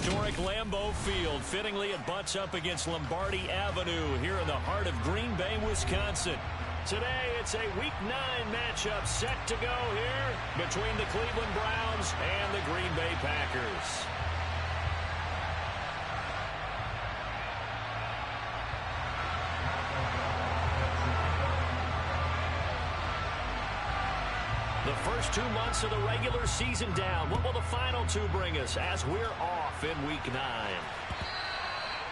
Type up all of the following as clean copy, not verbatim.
historic Lambeau Field. Fittingly, it butts up against Lombardi Avenue here in the heart of Green Bay, Wisconsin. Today, it's a Week 9 matchup set to go here between the Cleveland Browns and the Green Bay Packers. The first 2 months of the regular season down. What will the final 2 bring us as we're off in Week 9?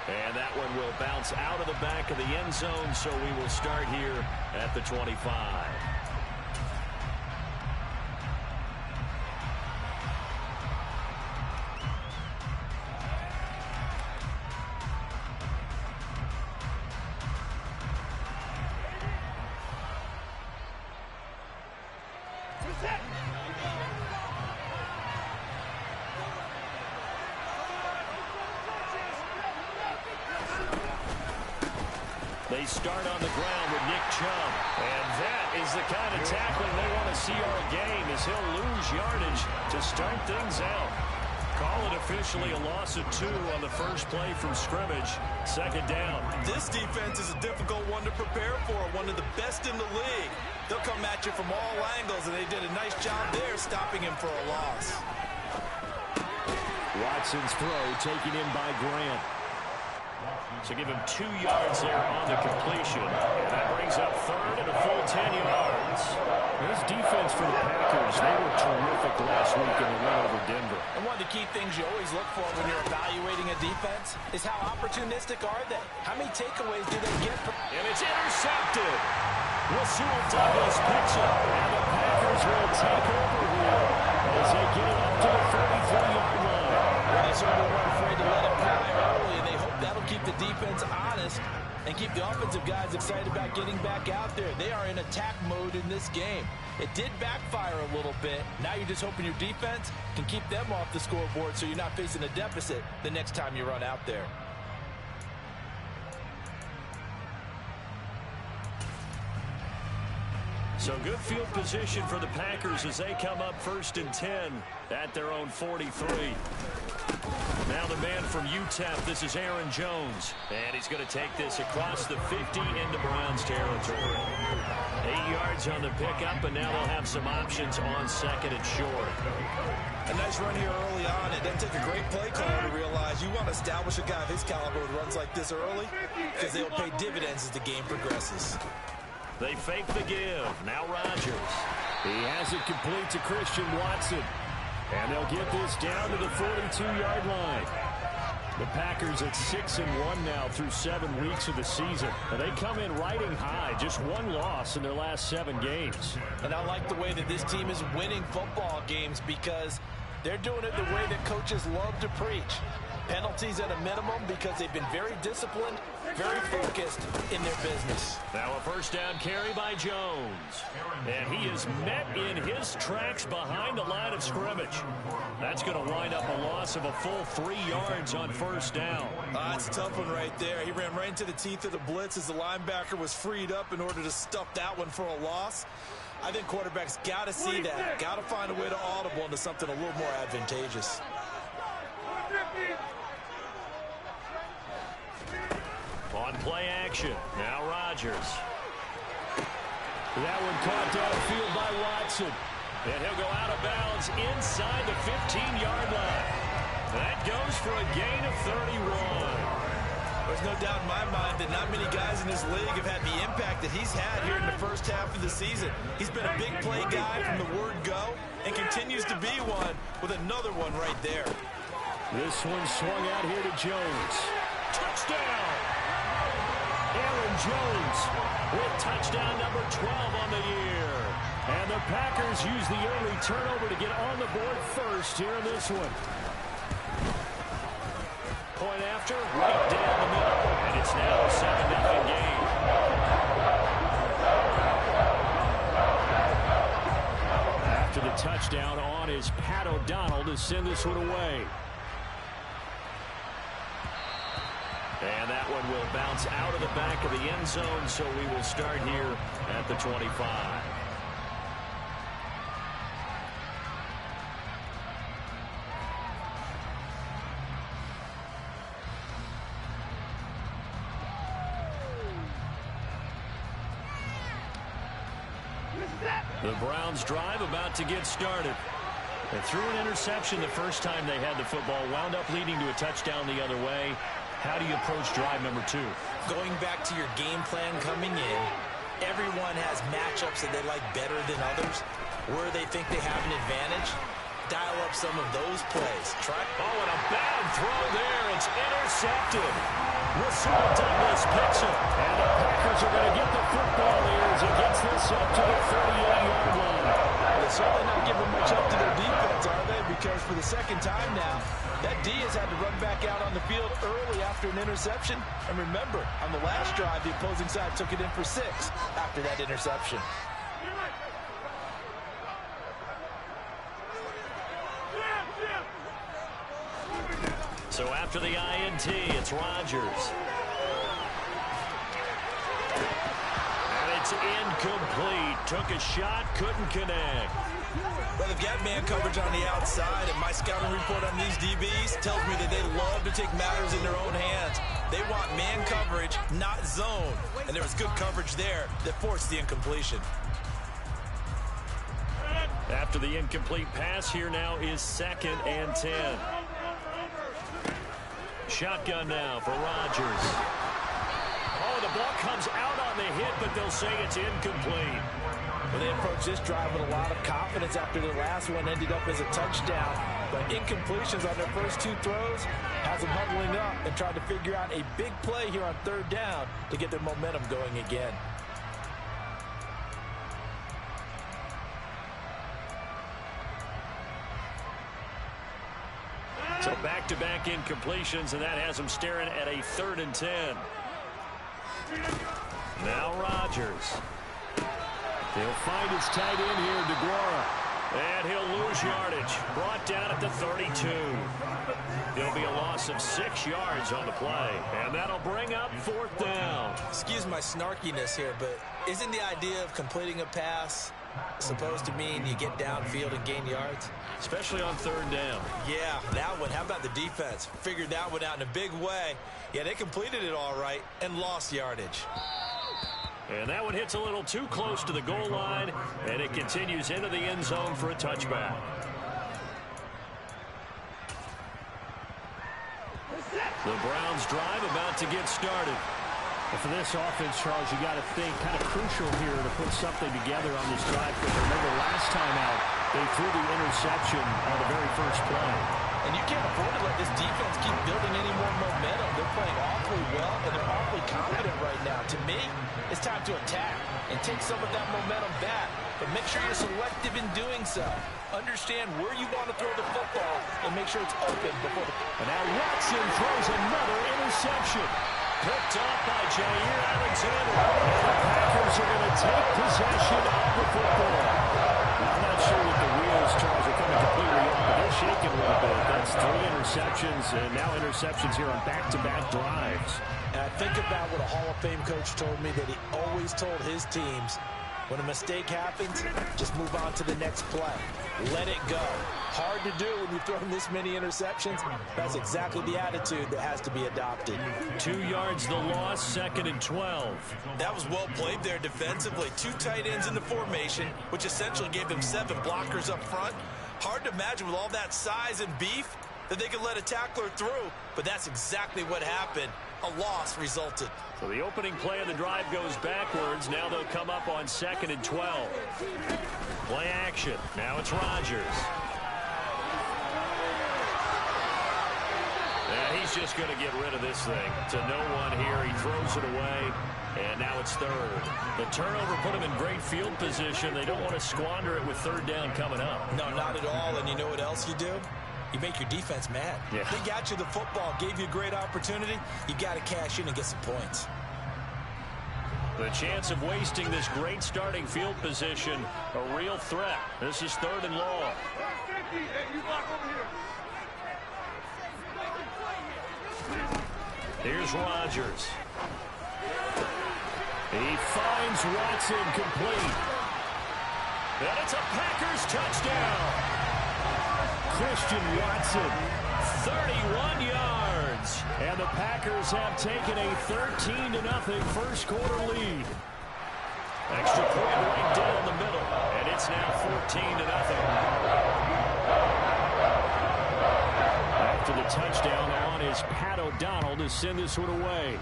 And that one will bounce out of the back of the end zone, so we will start here at the 25. They start on the ground with Nick Chubb. And that is the kind of tackling they want to see all game, as he'll lose yardage to start things out. Call it officially a loss of 2 on the first play from scrimmage. Second down. This defense is a difficult one to prepare for, one of the best in the league. They'll come at you from all angles, and they did a nice job there stopping him for a loss. Watson's throw taken in by Grant. So give him 2 yards there on the completion. And that brings up third and a full 10 yards. This defense for the Packers, they were terrific last week in the win over Denver. And one of the key things you always look for when you're evaluating a defense is how opportunistic are they? How many takeaways do they get? And it's intercepted. Rasul Douglas picks up. And the Packers will take over here as they get it up to the 33-yard line. Well, they certainly weren't afraid to let it fly early, and they hope that'll keep the defense honest and keep the offensive guys excited about getting back out there. They are in attack mode in this game. It did backfire a little bit. Now you're just hoping your defense can keep them off the scoreboard so you're not facing a deficit the next time you run out there. So good field position for the Packers as they come up 1st and 10 at their own 43. Now the man from UTEP, this is Aaron Jones. And he's going to take this across the 50 into Browns territory. 8 yards on the pickup, and now they'll have some options on second and short. A nice run here early on. It doesn't take a great play caller to realize you want to establish a guy of his caliber who runs like this early, because they'll pay dividends as the game progresses. They fake the give. Now Rodgers. He has it complete to Christian Watson. And they'll get this down to the 42-yard line. The Packers at 6-1 now through 7 weeks of the season. And they come in riding high. Just 1 loss in their last 7 games. And I like the way that this team is winning football games because they're doing it the way that coaches love to preach. Penalties at a minimum because they've been very disciplined, very focused in their business. Now a first down carry by Jones. And he is met in his tracks behind the line of scrimmage. That's going to wind up a loss of a full 3 yards on first down. That's a tough one right there. He ran right into the teeth of the blitz as the linebacker was freed up in order to stuff that one for a loss. I think quarterbacks got to see that. Got to find a way to audible into something a little more advantageous. On play action, now Rodgers. That one caught downfield by Watson. And he'll go out of bounds inside the 15-yard line. That goes for a gain of 31. There's no doubt in my mind that not many guys in this league have had the impact that he's had here in the first half of the season. He's been a big play guy from the word go and continues to be one with another one right there. This one swung out here to Jones. Touchdown! Aaron Jones with touchdown number 12 on the year. And the Packers use the early turnover to get on the board first here in this one. Point after, right down the middle. And it's now a 7-0 game. After the touchdown on is Pat O'Donnell to send this one away. And that one will bounce out of the back of the end zone, so we will start here at the 25. The Browns drive about to get started. They threw an interception the first time they had the football, wound up leading to a touchdown the other way. How do you approach drive number 2? Going back to your game plan coming in, everyone has matchups that they like better than others. Where they think they have an advantage, dial up some of those plays. And a bad throw there. It's intercepted. Rasul Douglas picks it. And the Packers are going to get the football here as he gets this up to the 38-yard line. They're certainly not giving much up to their defense, are they? Because for the second time now, that D has had to run back out on the field early after an interception. And remember, on the last drive, the opposing side took it in for 6 after that interception. So after the INT, it's Rodgers. And it's incomplete. Took a shot, couldn't connect. Well, they've got man coverage on the outside, and my scouting report on these DBs tells me that they love to take matters in their own hands. They want man coverage, not zone. And there was good coverage there that forced the incompletion. After the incomplete pass, here now is 2nd and 10. Shotgun now for Rodgers. Oh, the ball comes out on the hit, but they'll say it's incomplete. Well, they approached this drive with a lot of confidence after their last one ended up as a touchdown. But incompletions on their first 2 throws has them huddling up and trying to figure out a big play here on 3rd down to get their momentum going again. So back-to-back incompletions, and that has them staring at a 3rd and 10. Now Rodgers. He'll find his tight end here, DeGuara. And he'll lose yardage. Brought down at the 32. There'll be a loss of 6 yards on the play. And that'll bring up 4th down. Excuse my snarkiness here, but isn't the idea of completing a pass supposed to mean you get downfield and gain yards? Especially on 3rd down. Yeah, that one. How about the defense? Figured that one out in a big way. Yeah, they completed it all right and lost yardage. And that one hits a little too close to the goal line, and it continues into the end zone for a touchback. The Browns drive about to get started. And for this offense, Charles, you got to think kind of crucial here to put something together on this drive. Because remember, last time out, they threw the interception on the very first play. And you can't afford to let this defense keep building any more momentum. They're playing awfully well, and they're awfully confident right now. To me, it's time to attack and take some of that momentum back. But make sure you're selective in doing so. Understand where you want to throw the football and make sure it's open before the... And now Watson throws another interception. Picked off by Jair Alexander. The Packers are going to take possession of the football. I'm not sure that the wheels, Charles, are coming completely off, but they're shaking a little bit. That's 3 interceptions, and now interceptions here on back-to-back drives. And I think about what a Hall of Fame coach told me, that he always told his teams, when a mistake happens, just move on to the next play. Let it go. Hard to do when you've thrown this many interceptions. That's exactly the attitude that has to be adopted. 2 yards the loss, 2nd and 12. That was well played there defensively. 2 tight ends in the formation, which essentially gave them 7 blockers up front. Hard to imagine with all that size and beef that they could let a tackler through, but that's exactly what happened. A loss resulted. So the opening play of the drive goes backwards. Now they'll come up on 2nd and 12. Play action. Now it's Rodgers. And he's just going to get rid of this thing. To no one here. He throws it away. And now it's 3rd. The turnover put him in great field position. They don't want to squander it with 3rd down coming up. No, not at all. And you know what else you do? You make your defense mad. Yeah. They got you the football, gave you a great opportunity. You got to cash in and get some points. The chance of wasting this great starting field position, a real threat. This is 3rd and long. Here's Rodgers. He finds Watson complete. And it's a Packers touchdown. Christian Watson, 31 yards. And the Packers have taken a 13-0 first quarter lead. Extra point right down the middle, and it's now 14-0. After the touchdown, on is Pat O'Donnell to send this one away.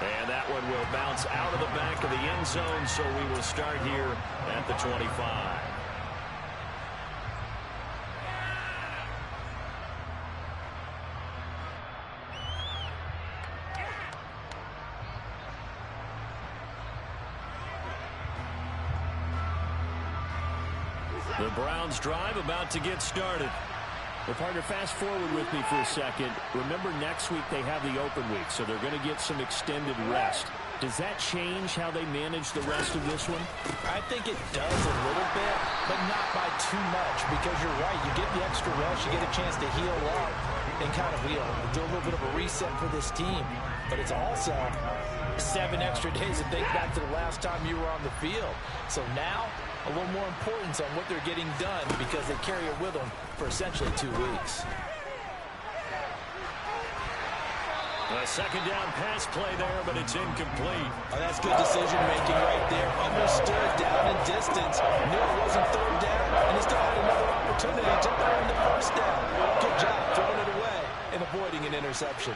And that one will bounce out of the back of the end zone, so we will start here at the 25. The Browns drive about to get started. Well, partner, fast forward with me for a second. Remember, next week they have the open week, so they're going to get some extended rest. Does that change how they manage the rest of this one? I think it does a little bit, but not by too much, because you're right. You get the extra rest, you get a chance to heal up and kind of do a little bit of a reset for this team. But it's also 7 extra days to think back to the last time you were on the field. So now, a little more importance on what they're getting done because they carry it with them for essentially 2 weeks. A second down pass play there, but it's incomplete. Oh, that's good decision-making right there. Understood down and distance. Knew it wasn't third down, and he still had another opportunity to earn the first down. Good job throwing it away and avoiding an interception.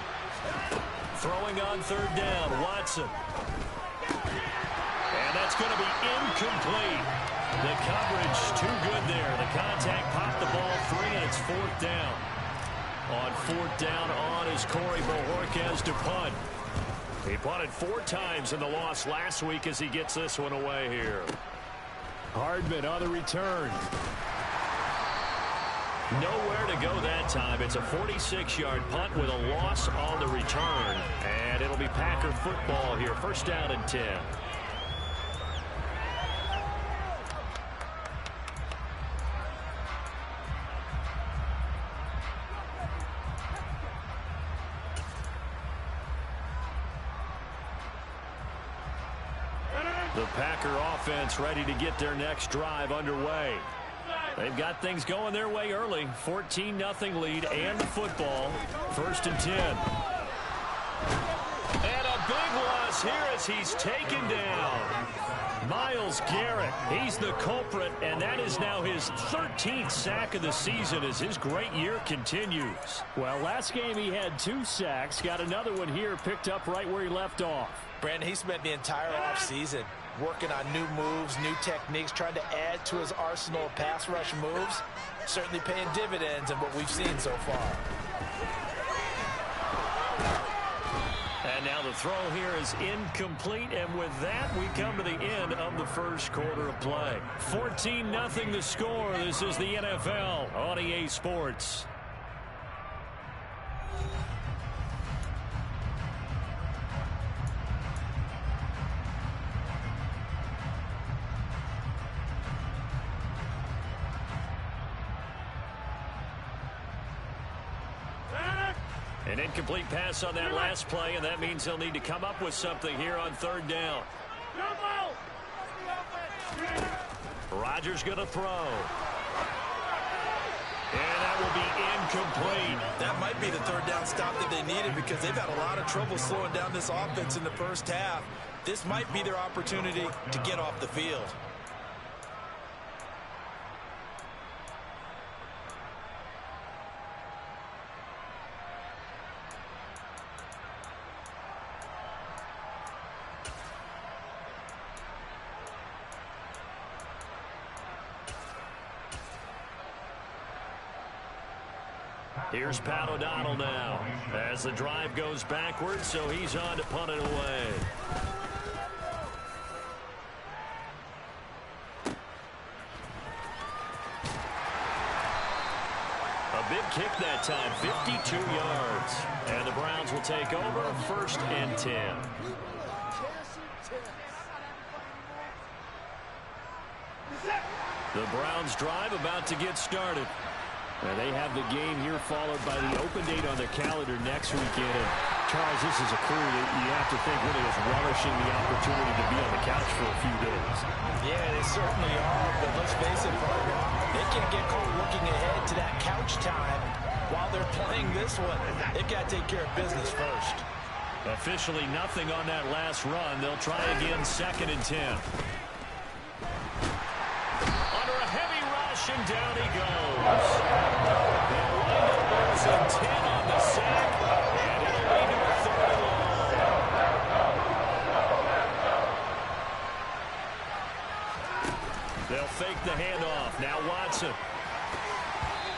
Throwing on third down, Watson. And that's going to be incomplete. The coverage too good there. The contact popped the ball free, and it's 4th down. On 4th down, on is Corey Bojorquez to punt. He punted 4 times in the loss last week as he gets this one away here. Hardman on the return. Nowhere to go that time. It's a 46-yard punt with a loss on the return. And it'll be Packer football here. 1st down and 10. The Packer offense ready to get their next drive underway. They've got things going their way early. 14-0 lead and the football. 1st and 10. And a big loss here as he's taken down. Myles Garrett, he's the culprit, and that is now his 13th sack of the season as his great year continues. Well, last game he had 2 sacks. Got another one here picked up right where he left off. Brandon, he spent the entire offseason working on new moves, new techniques, trying to add to his arsenal of pass rush moves. Certainly paying dividends in what we've seen so far. And now the throw here is incomplete, and with that, we come to the end of the first quarter of play. 14-0 the score. This is the NFL on EA Sports. An incomplete pass on that last play, and that means they'll need to come up with something here on 3rd down. Rodgers going to throw. And that will be incomplete. That might be the 3rd down stop that they needed because they've had a lot of trouble slowing down this offense in the first half. This might be their opportunity to get off the field. Here's Pat O'Donnell now as the drive goes backwards, so he's on to punt it away. A big kick that time, 52 yards. And the Browns will take over 1st and 10. The Browns drive about to get started. And they have the game here followed by the open date on their calendar next weekend. And Charles, this is a crew that you have to think really is relishing the opportunity to be on the couch for a few days. Yeah, they certainly are, but let's face it, partner, they can't get caught looking ahead to that couch time while they're playing this one. They've got to take care of business first. Officially nothing on that last run. They'll try again, 2nd and 10. Under a heavy rush, and down he goes. They'll wind up losing 10 on the sack, and it'll lead to a 3rd and long. They'll fake the handoff. Now Watson.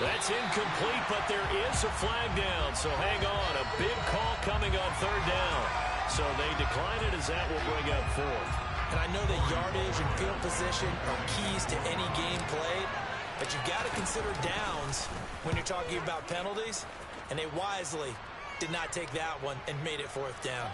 That's incomplete, but there is a flag down, so hang on. A big call coming on 3rd down. So they decline it as that will bring up 4th. And I know that yardage and field position are keys to any game played, but you've got to consider downs when you're talking about penalties, and they wisely did not take that one and made it 4th down.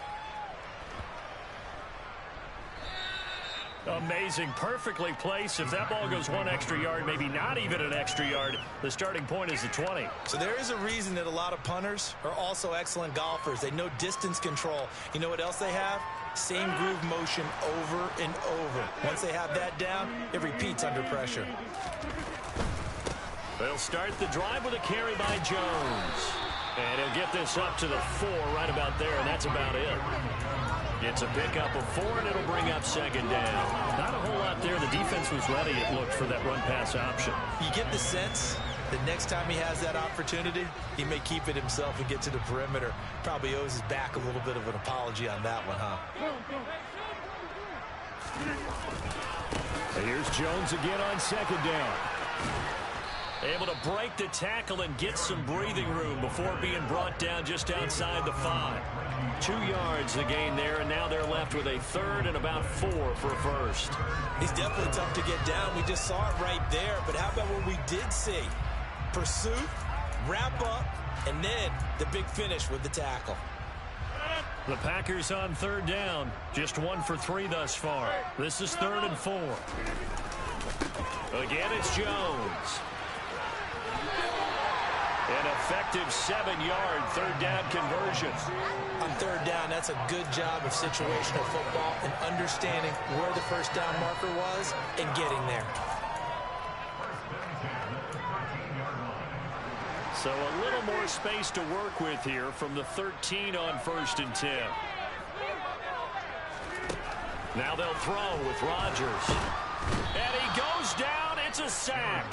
Amazing, perfectly placed. If that ball goes 1 extra yard, maybe not even an extra yard, the starting point is the 20. So there is a reason that a lot of punters are also excellent golfers. They know distance control. You know what else they have? Same groove motion over and over. Once they have that down, it repeats under pressure. They'll start the drive with a carry by Jones. And he'll get this up to the 4 right about there, and that's about it. It's a pickup of 4, and it'll bring up 2nd down. Not a whole lot there. The defense was ready, it looked, for that run-pass option. You get the sense that next time he has that opportunity, he may keep it himself and get to the perimeter. Probably owes his back a little bit of an apology on that one, huh? And here's Jones again on 2nd down. Able to break the tackle and get some breathing room before being brought down just outside the 5. 2 yards the gain there, and now they're left with a 3rd and about 4 for a 1st. He's definitely tough to get down. We just saw it right there. But how about what we did see? Pursuit, wrap up, and then the big finish with the tackle. The Packers on 3rd down. Just 1 for 3 thus far. This is 3rd and 4. Again, it's Jones. An effective 7-yard 3rd down conversion. On 3rd down, that's a good job of situational football and understanding where the first down marker was and getting there. So a little more space to work with here from the 13 on 1st and 10. Now they'll throw with Rodgers. And he goes down. It's a sack.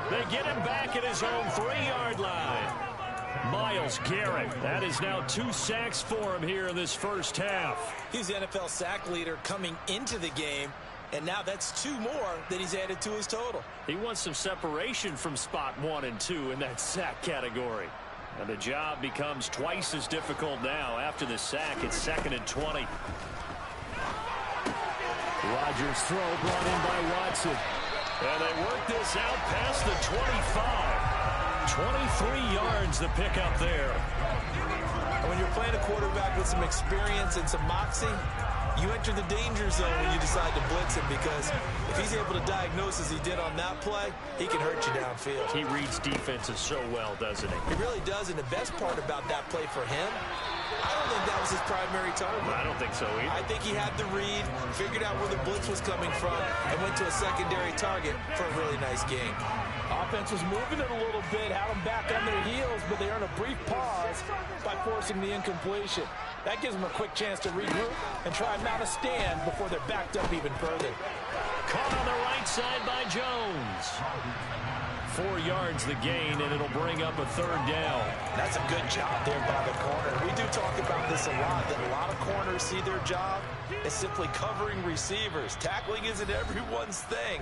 They get him back at his own 3-yard line. Myles Garrett. That is now 2 sacks for him here in this first half. He's the NFL sack leader coming into the game, and now that's 2 more that he's added to his total. He wants some separation from spot 1 and 2 in that sack category. And the job becomes twice as difficult now. After the sack, it's 2nd and 20. Rodgers' throw brought in by Watson. And they work this out past the 25. 23 yards the pickup there. And when you're playing a quarterback with some experience and some moxie, you enter the danger zone when you decide to blitz him, because if he's able to diagnose as he did on that play, he can hurt you downfield. He reads defenses so well, doesn't he? He really does, and the best part about that play for him, I don't think that was his primary target. I don't think so either. I think he had the read, figured out where the blitz was coming from, and went to a secondary target for a really nice game. Offense was moving it a little bit, had them back on their heels, but they earned a brief pause by forcing the incompletion. That gives them a quick chance to regroup and try and mount a stand before they're backed up even further. Caught on the right side by Jones. 4 yards the gain, and it'll bring up a 3rd down. That's a good job there by the corner. We do talk about this a lot, that a lot of corners see their job as simply covering receivers. Tackling isn't everyone's thing.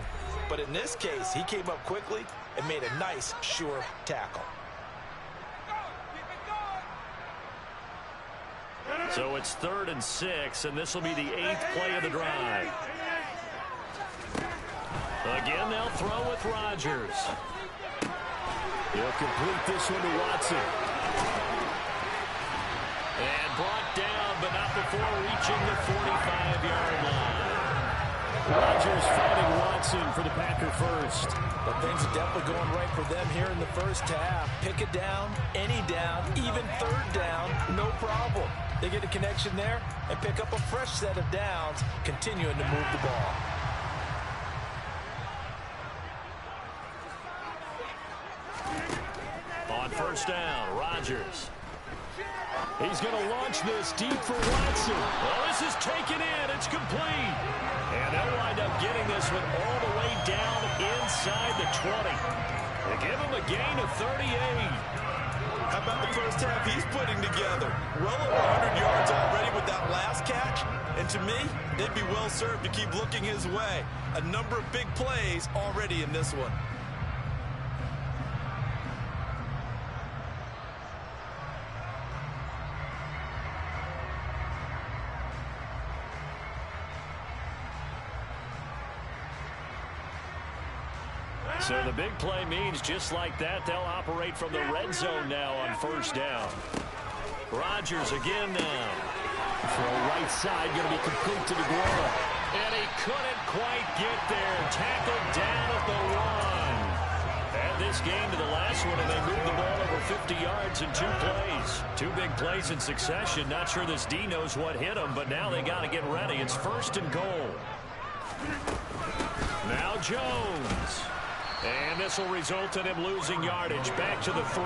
But in this case, he came up quickly and made a nice, sure tackle. So it's 3rd and 6, and this will be the 8th play of the drive. Again, they'll throw with Rodgers. He'll complete this one to Watson. And brought down, but not before reaching the 45-yard line. Rodgers finding Watson for the Packer first. But things are definitely going right for them here in the first half. Pick a down, any down, even 3rd down, no problem. They get a connection there and pick up a fresh set of downs, continuing to move the ball. On 1st down, Rodgers. He's going to launch this deep for Watson. Well, this is taken in. It's complete. And they'll wind up getting this one all the way down inside the 20. They give him a gain of 38. How about the first half he's putting together? Well over 100 yards already with that last catch. And to me, they'd be well served to keep looking his way. A number of big plays already in this one. So the big play means just like that, they'll operate from the red zone now on first down. Rodgers again now. Throw right side, going to be complete to DeGuara. And he couldn't quite get there. Tackled down at the 1. Add this game to the last one, and they moved the ball over 50 yards in 2 plays. 2 big plays in succession. Not sure this D knows what hit him, but now they got to get ready. It's first and goal. Now Jones. And this will result in him losing yardage. Back to the 3.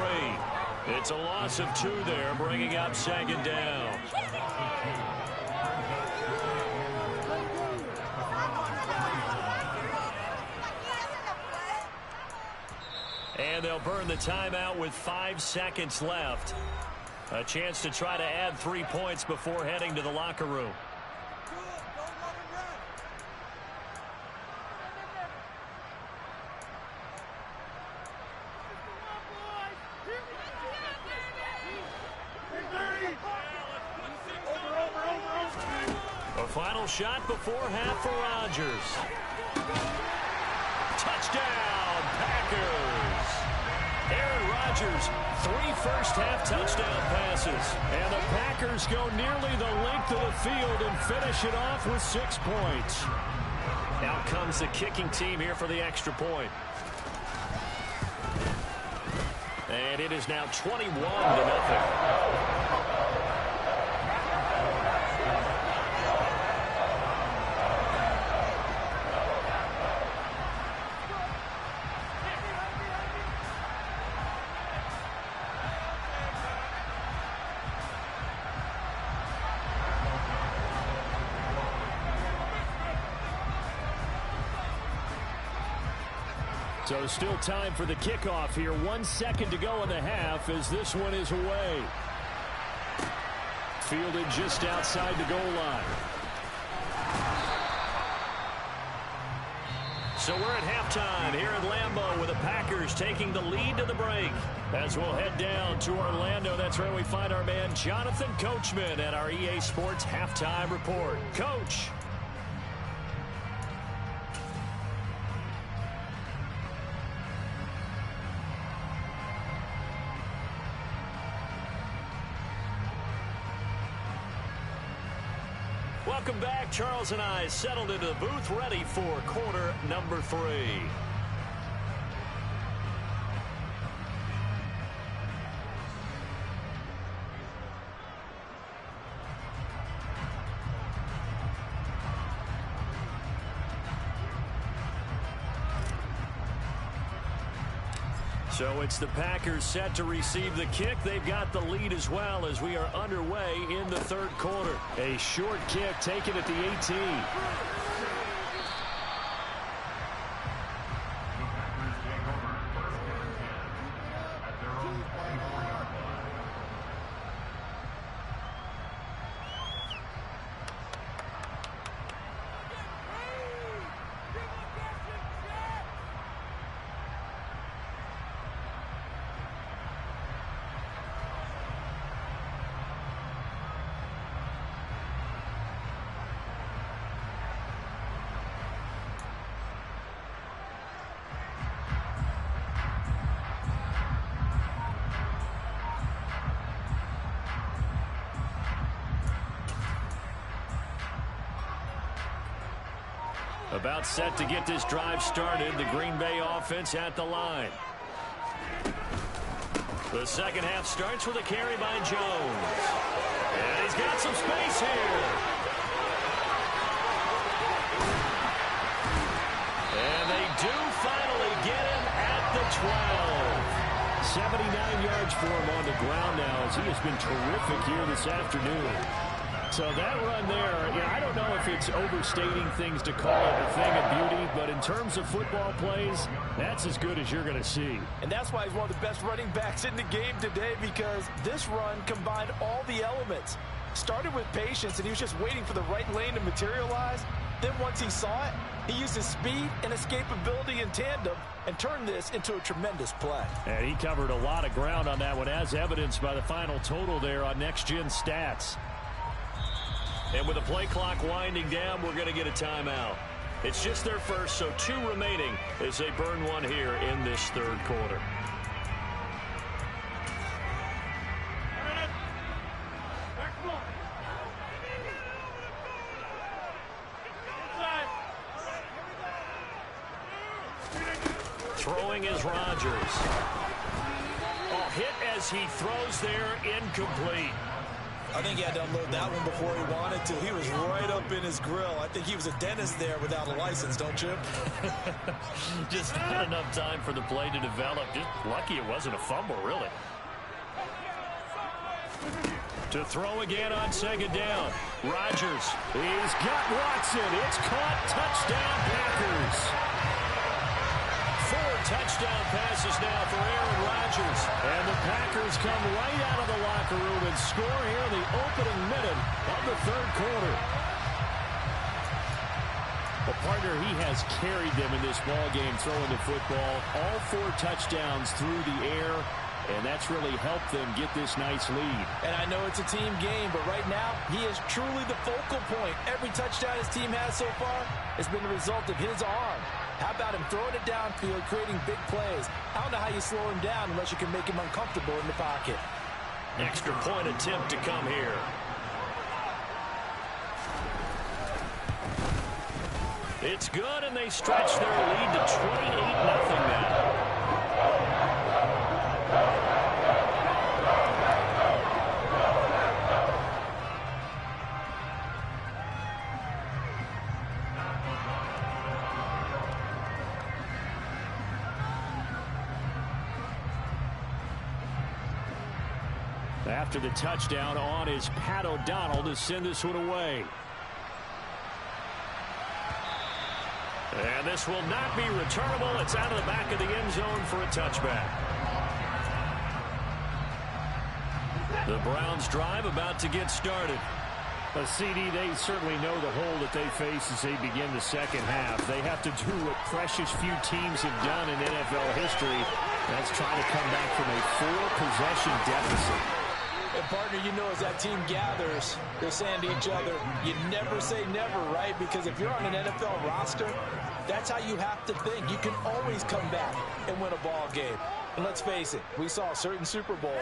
It's a loss of 2 there, bringing up second down. And they'll burn the timeout with 5 seconds left. A chance to try to add 3 points before heading to the locker room. Final shot before half for Rodgers. Touchdown, Packers. Aaron Rodgers, 3 first-half touchdown passes. And the Packers go nearly the length of the field and finish it off with 6 points. Out comes the kicking team here for the extra point. And it is now 21-0. So still time for the kickoff here. 1 second to go in the half as this one is away. Fielded just outside the goal line. So we're at halftime here at Lambeau with the Packers taking the lead to the break. As we'll head down to Orlando, that's where we find our man Jonathan Coachman at our EA Sports Halftime Report. Coach. Welcome back. Charles and I settled into the booth, ready for quarter number 3. So it's the Packers set to receive the kick. They've got the lead as well as we are underway in the 3rd quarter. A short kick taken at the 18. About set to get this drive started. The Green Bay offense at the line. The second half starts with a carry by Jones. And he's got some space here. And they do finally get him at the 12. 79 yards for him on the ground now, as he has been terrific here this afternoon. So that run there, I don't know if it's overstating things to call it a thing of beauty, but in terms of football plays, that's as good as you're going to see. And that's why he's one of the best running backs in the game today, because this run combined all the elements. Started with patience, and he was just waiting for the right lane to materialize. Then once he saw it, he used his speed and escapability in tandem and turned this into a tremendous play. And he covered a lot of ground on that one, as evidenced by the final total there on Next Gen Stats. And with the play clock winding down, we're going to get a timeout. It's just their first, so 2 remaining as they burn one here in this third quarter. Throwing is Rodgers. Hit as he throws there, incomplete. I think he had to unload that one before he wanted to. He was right up in his grill. I think he was a dentist there without a license, don't you? Just not enough time for the play to develop. Just lucky it wasn't a fumble, really. To throw again on second down. Rodgers. He's got Watson. It's caught. Touchdown, Packers. 4 touchdown passes now for Aaron Rodgers. And the Packers come right out of the locker room and score here in the opening minute of the third quarter. Well, partner, he has carried them in this ball game throwing the football. All 4 touchdowns through the air, and that's really helped them get this nice lead. And I know it's a team game, but right now, he is truly the focal point. Every touchdown his team has so far has been the result of his arm. How about him throwing it downfield, creating big plays? I don't know how you slow him down unless you can make him uncomfortable in the pocket. Extra point attempt to come here. It's good, and they stretch their lead to 28-0 now. After the touchdown, on is Pat O'Donnell to send this one away. And this will not be returnable. It's out of the back of the end zone for a touchback. The Browns drive about to get started. CD, they certainly know the hole that they face as they begin the second half. They have to do what precious few teams have done in NFL history. That's trying to come back from a 4-possession deficit. And partner, you know, as that team gathers, they're saying to each other, you never say never, right? Because if you're on an NFL roster, that's how you have to think. You can always come back and win a ball game. And let's face it, we saw a certain Super Bowl,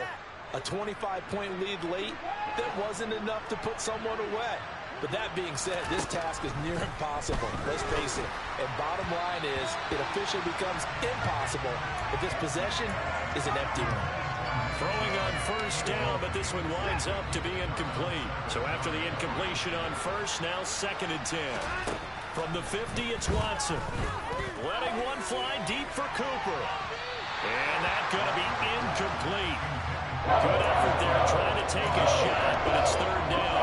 a 25-point lead late, that wasn't enough to put someone away. But that being said, this task is near impossible. Let's face it. And bottom line is, it officially becomes impossible if this possession is an empty one. Throwing on first down, but this one winds up to be incomplete. So after the incompletion on first, now 2nd and 10. From the 50, it's Watson. Letting one fly deep for Cooper. And that's going to be incomplete. Good effort there trying to take a shot, but it's 3rd down.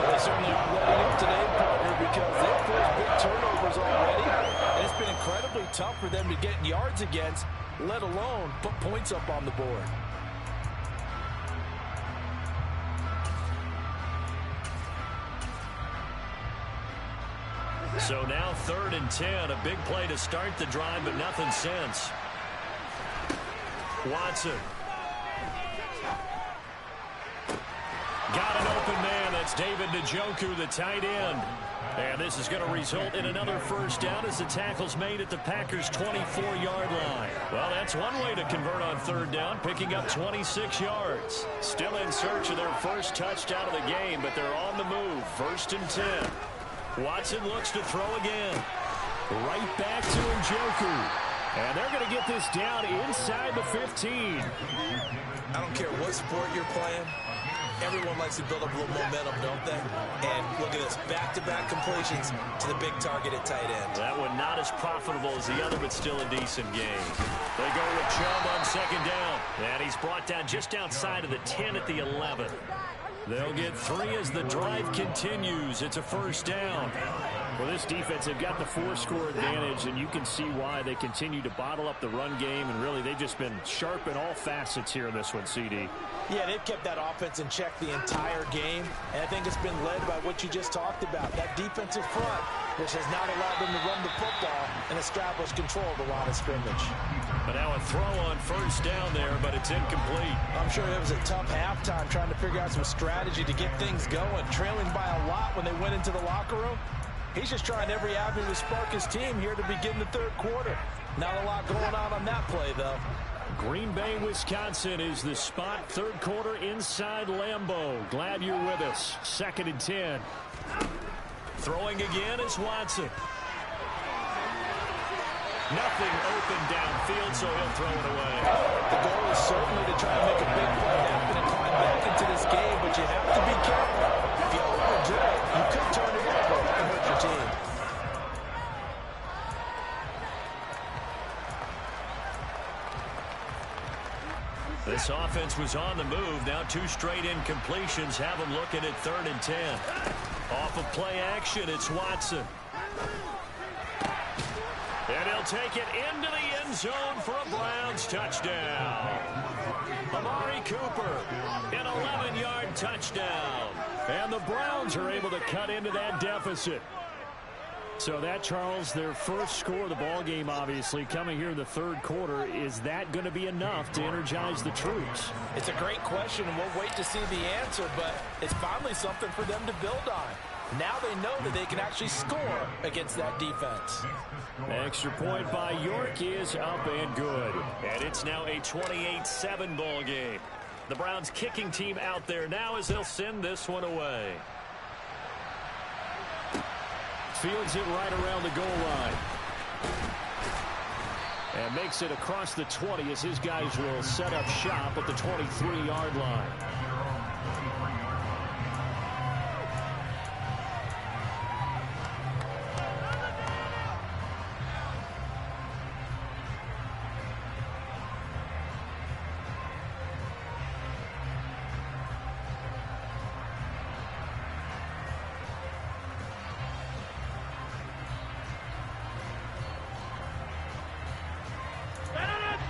Well, they certainly aren't letting up today, partner, because they've forced big turnovers already. And it's been incredibly tough for them to get yards against, let alone put points up on the board. So now 3rd and 10, a big play to start the drive, but nothing since. Watson. Got an open man. That's David Njoku, the tight end. And this is going to result in another first down as the tackle's made at the Packers' 24-yard line. Well, that's one way to convert on 3rd down, picking up 26 yards. Still in search of their first touchdown of the game, but they're on the move. 1st and 10. Watson looks to throw again. Right back to Njoku. And they're going to get this down inside the 15. I don't care what sport you're playing. Everyone likes to build up a little momentum, don't they? And look at this, back-to-back completions to the big target at tight end. That one not as profitable as the other, but still a decent game. They go with Chubb on 2nd down. And he's brought down just outside of the 10 at the 11. They'll get 3 as the drive continues. It's a first down. Well, this defense, they've got the 4-score advantage, and you can see why they continue to bottle up the run game, and really they've just been sharp in all facets here in this one, CD. Yeah, they've kept that offense in check the entire game, and I think it's been led by what you just talked about, that defensive front, which has not allowed them to run the football and establish control of the line of scrimmage. But now a throw on first down there, but it's incomplete. I'm sure it was a tough halftime trying to figure out some strategy to get things going, trailing by a lot when they went into the locker room. He's just trying every avenue to spark his team here to begin the third quarter. Not a lot going on that play, though. Green Bay, Wisconsin is the spot. Third quarter inside Lambeau. Glad you're with us. 2nd and 10. Throwing again is Watson. Nothing open downfield, so he'll throw it away. The goal is certainly to try to make a big play happen and climb back into this game, but you have to be careful. If you overdo it, you could turn it over and hurt your team. This offense was on the move. Now 2 straight incompletions have them looking at 3rd and 10. Off of play action, it's Watson. And he'll take it into the end zone for a Browns touchdown. Amari Cooper, an 11-yard touchdown. And the Browns are able to cut into that deficit. So that, Charles, their first score of the ball game, obviously, coming here in the third quarter. Is that going to be enough to energize the troops? It's a great question, and we'll wait to see the answer, but it's finally something for them to build on. Now they know that they can actually score against that defense. Extra point by York is up and good. And it's now a 28-7 ball game. The Browns kicking team out there now as they'll send this one away. Fields it right around the goal line. And makes it across the 20 as his guys will set up shop at the 23-yard line.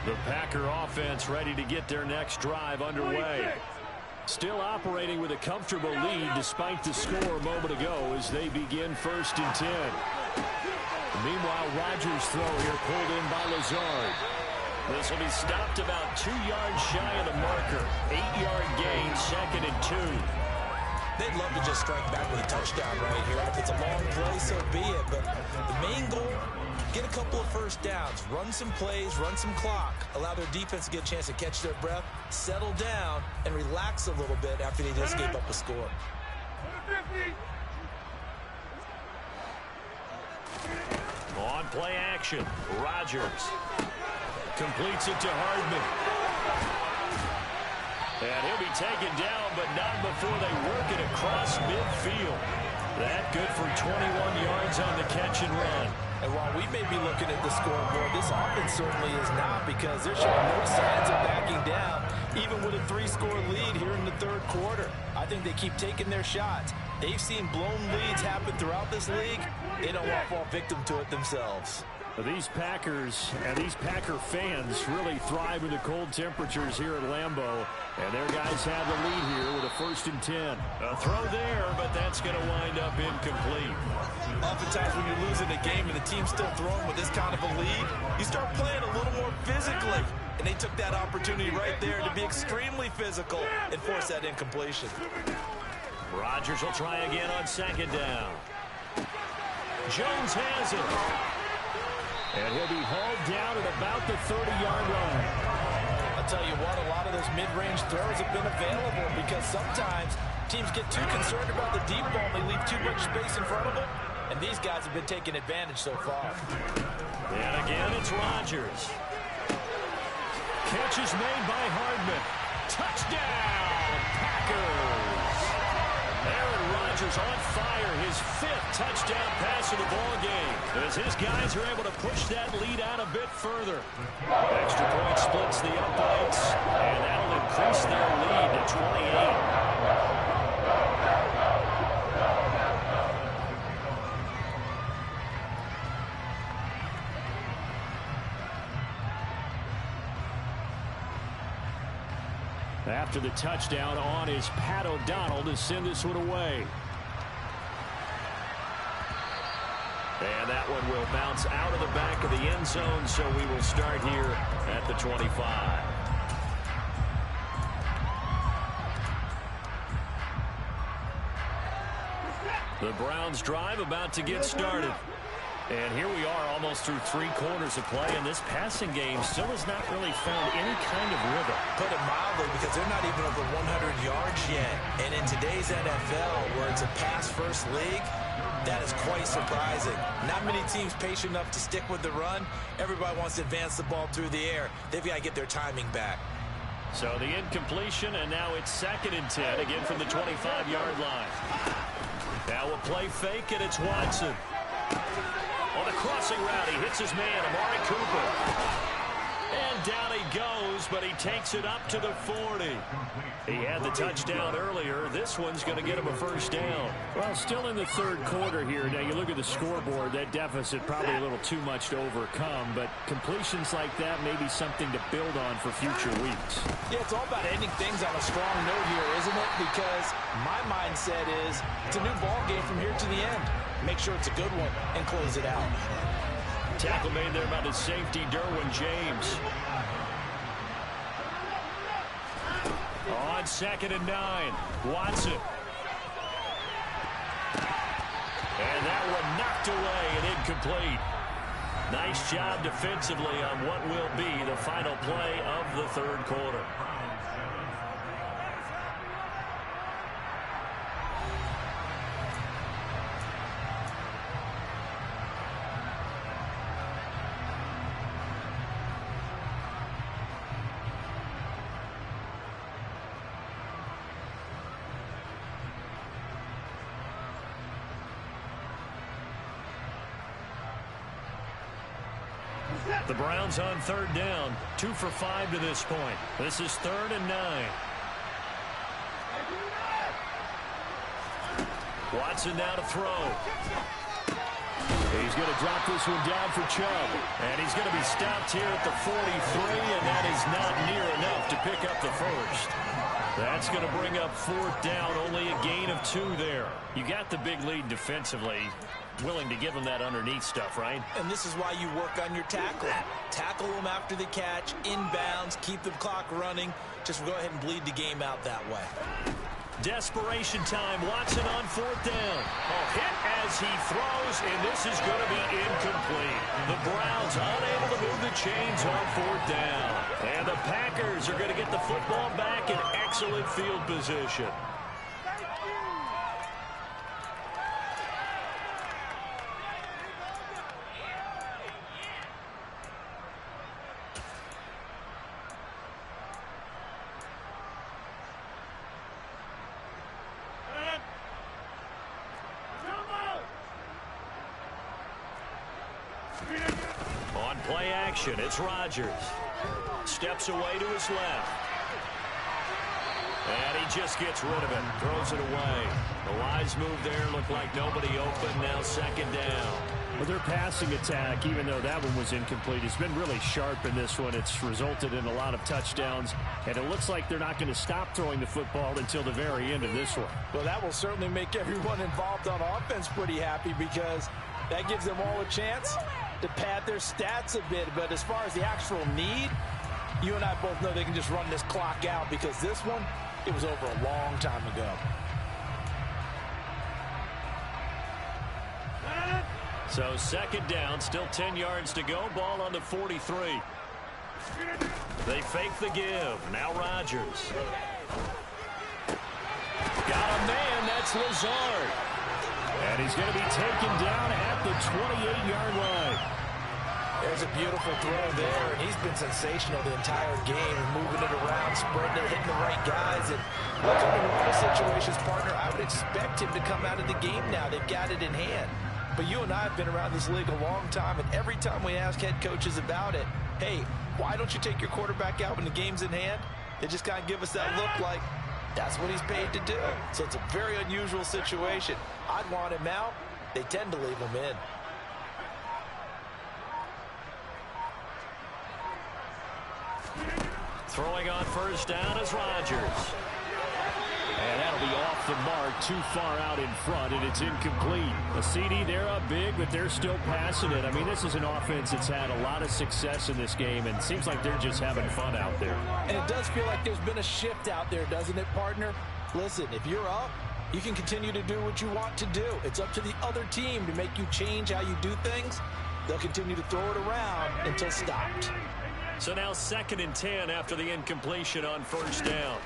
The Packer offense ready to get their next drive underway. Still operating with a comfortable lead despite the score a moment ago as they begin 1st and 10. Meanwhile, Rodgers' throw here pulled in by Lazard. This will be stopped about 2 yards shy of the marker. 8-yard gain, 2nd and 2. They'd love to just strike back with a touchdown right here. If it's a long play, so be it. But the main goal, get a couple of first downs, run some plays, run some clock, allow their defense to get a chance to catch their breath, settle down, and relax a little bit after they just gave up a score. On play action, Rodgers completes it to Hardman. And he'll be taken down, but not before they work it across midfield. That good for 21 yards on the catch and run. And while we may be looking at the scoreboard, this offense certainly is not, because they're showing no signs of backing down, even with a 3-score lead here in the third quarter. I think they keep taking their shots. They've seen blown leads happen throughout this league. They don't want to fall victim to it themselves. These Packers and these Packer fans really thrive in the cold temperatures here at Lambeau. And their guys have the lead here with a 1st and 10. A throw there, but that's going to wind up incomplete. Oftentimes when you're losing a game and the team's still throwing with this kind of a lead, you start playing a little more physically. And they took that opportunity right there to be extremely physical and force that incompletion. Rodgers will try again on 2nd down. Jones has it. And he'll be hauled down at about the 30-yard line. I'll tell you what, a lot of those mid-range throws have been available because sometimes teams get too concerned about the deep ball and they leave too much space in front of them. And these guys have been taking advantage so far. And again, it's Rodgers. Catch is made by Hardman. Touchdown, Packers! Aaron Rodgers on fire, his 5th touchdown pass of the ball game, as his guys are able to push that lead out a bit further. Extra point splits the upright, points, and that'll increase their lead to 28. After the touchdown on is Pat O'Donnell to send this one away. And that one will bounce out of the back of the end zone, so we will start here at the 25. The Browns drive about to get started. And here we are almost through 3 quarters of play, and this passing game still has not really found any kind of rhythm. Put it mildly, because they're not even over 100 yards yet. And in today's NFL, where it's a pass-first league, that is quite surprising. Not many teams patient enough to stick with the run. Everybody wants to advance the ball through the air. They've got to get their timing back. So the incompletion, and now it's 2nd and 10, again from the 25-yard line. Now a play fake, and it's Watson. On the crossing route, he hits his man, Amari Cooper. And down he goes, but he takes it up to the 40. He had the touchdown earlier. This one's going to get him a first down. Well, still in the 3rd quarter here. Now, you look at the scoreboard, that deficit probably a little too much to overcome, but completions like that may be something to build on for future weeks. Yeah, it's all about ending things on a strong note here, isn't it? Because my mindset is it's a new ball game from here to the end. Make sure it's a good one and close it out. Tackle made there by the safety, Derwin James. On 2nd and 9, Watson. And that one knocked away and incomplete. Nice job defensively on what will be the final play of the 3rd quarter. The Browns on 3rd down, 2 for 5 to this point. This is 3rd and 9. Watson now to throw. He's going to drop this one down for Chubb. And he's going to be stopped here at the 43, and that is not near enough to pick up the first. That's going to bring up 4th down, only a gain of 2 there. You got the big lead defensively. Willing to give them that underneath stuff, right? And this is why you work on your tackling. Tackle them after the catch, inbounds, keep the clock running. Just go ahead and bleed the game out that way. Desperation time. Watson on 4th down. A hit as he throws, and this is going to be incomplete. The Browns unable to move the chains on 4th down. And the Packers are going to get the football back in excellent field position. On play action, it's Rodgers. Steps away to his left. And he just gets rid of it. Throws it away. The wise move there. Looked like nobody open. Now 2nd down. Well, their passing attack, even though that one was incomplete, has been really sharp in this one. It's resulted in a lot of touchdowns, and it looks like they're not going to stop throwing the football until the very end of this one. Well, that will certainly make everyone involved on offense pretty happy, because that gives them all a chance to pad their stats a bit. But as far as the actual need, you and I both know they can just run this clock out, because this one, it was over a long time ago. So 2nd down, still 10 yards to go. Ball on the 43. They fake the give. Now Rodgers. Got a man. That's Lazard. And he's going to be taken down at the 28-yard line. There's a beautiful throw there, and he's been sensational the entire game, moving it around, spreading it, hitting the right guys. And look, in a lot of situations, partner, I would expect him to come out of the game now. They've got it in hand. But you and I have been around this league a long time, and every time we ask head coaches about it, hey, why don't you take your quarterback out when the game's in hand? They just kind of give us that look like that's what he's paid to do. So it's a very unusual situation. I'd want him out. They tend to leave him in. Throwing on first down is Rodgers. And that'll be off the mark, too far out in front, and it's incomplete. A CD, they're up big, but they're still passing it. I mean, this is an offense that's had a lot of success in this game, and it seems like they're just having fun out there. And it does feel like there's been a shift out there, doesn't it, partner? Listen, if you're up, you can continue to do what you want to do. It's up to the other team to make you change how you do things. They'll continue to throw it around until stopped. So now 2nd and 10 after the incompletion on first down.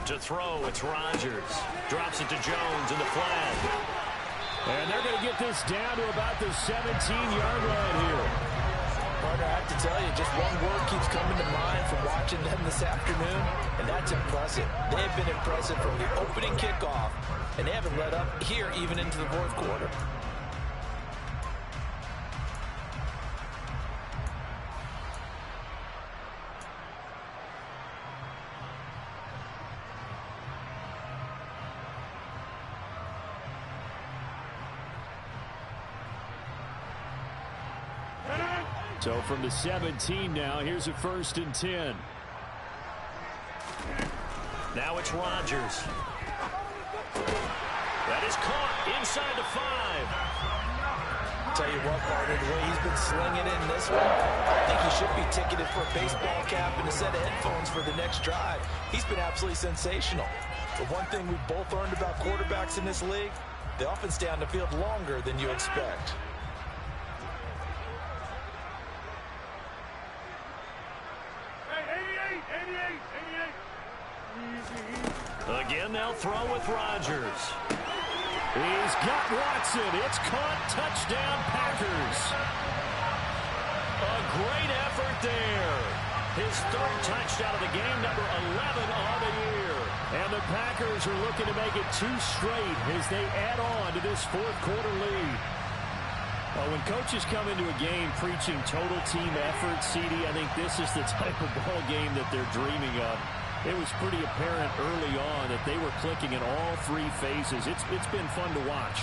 To throw, it's Rodgers. Drops it to Jones in the flat. And they're going to get this down to about the 17-yard line here. Partner, I have to tell you, just one word keeps coming to mind from watching them this afternoon, and that's impressive. They have been impressive from the opening kickoff, and they haven't let up here even into the fourth quarter. So from the 17 now, here's a 1st and 10. Now it's Rodgers. That is caught inside the 5. Tell you what, partner, the way he's been slinging it in this one, I think he should be ticketed for a baseball cap and a set of headphones for the next drive. He's been absolutely sensational. But one thing we've both learned about quarterbacks in this league, they often stay on the field longer than you expect. Again, they'll throw with Rodgers. He's got Watson. It's caught. Touchdown, Packers. A great effort there. His 3rd touchdown of the game, number 11 on the year. And the Packers are looking to make it 2 straight as they add on to this 4th quarter lead. Well, when coaches come into a game preaching total team effort, CD, I think this is the type of ball game that they're dreaming of. It was pretty apparent early on that they were clicking in all 3 phases. It's been fun to watch.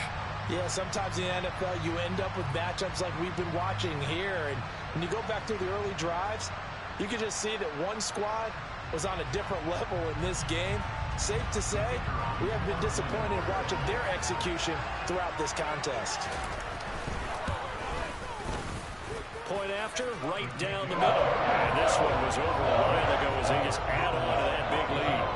Yeah, sometimes in the NFL you end up with matchups like we've been watching here. And when you go back through the early drives, you can just see that one squad was on a different level in this game. Safe to say, we have been disappointed watching their execution throughout this contest. Point after, right down the middle. And this one was over a while ago as they just add on to that big lead.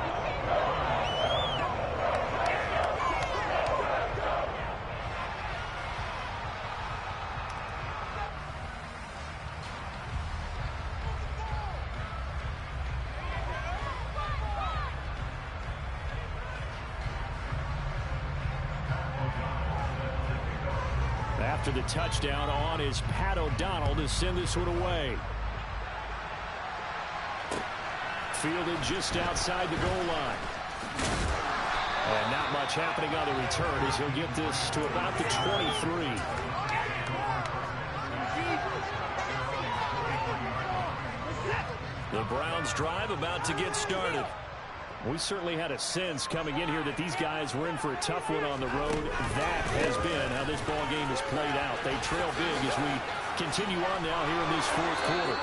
After the touchdown, on is Pat O'Donnell to send this one away. Fielded just outside the goal line. And not much happening on the return as he'll get this to about the 23. The Browns drive about to get started. We certainly had a sense coming in here that these guys were in for a tough one on the road. That has been how this ball game has played out. They trail big as we continue on now here in this 4th quarter.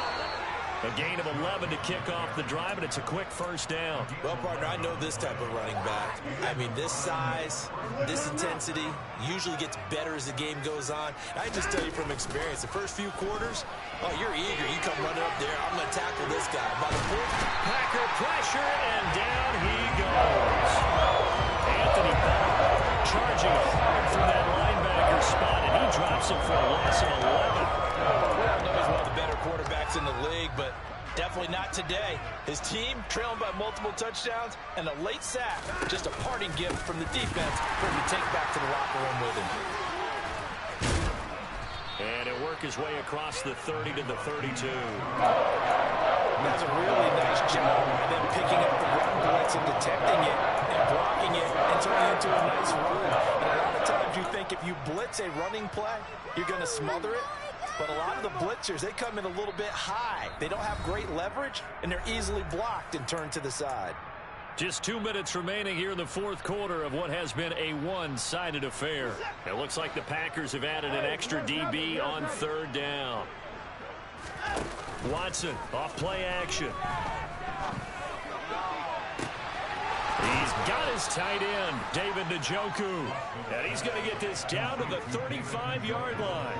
A gain of 11 to kick off the drive, and it's a quick first down. Well, partner, I know this type of running back. I mean, this size, this intensity usually gets better as the game goes on. I just tell you from experience, the first few quarters, oh, you're eager. You come running up there. I'm going to tackle this guy. By the 4th, Packer pressure, and down he goes. Anthony Barr charging hard from that linebacker spot, and he drops him for a loss of 11. I know he's one of the better quarterbacks in the league, but definitely not today. His team trailing by multiple touchdowns and a late sack. Just a parting gift from the defense for him to take back to the locker room with him. And he'll work his way across the 30 to the 32. That's a really nice job by them picking up the run blitz and detecting it and blocking it and turning it into a nice run. And a lot of times you think if you blitz a running play, you're going to smother it. But a lot of the blitzers, they come in a little bit high. They don't have great leverage, and they're easily blocked and turned to the side. Just 2 minutes remaining here in the fourth quarter of what has been a one-sided affair. It looks like the Packers have added an extra DB on third down. Watson, off play action. He's got his tight end, David Njoku. And he's going to get this down to the 35-yard line.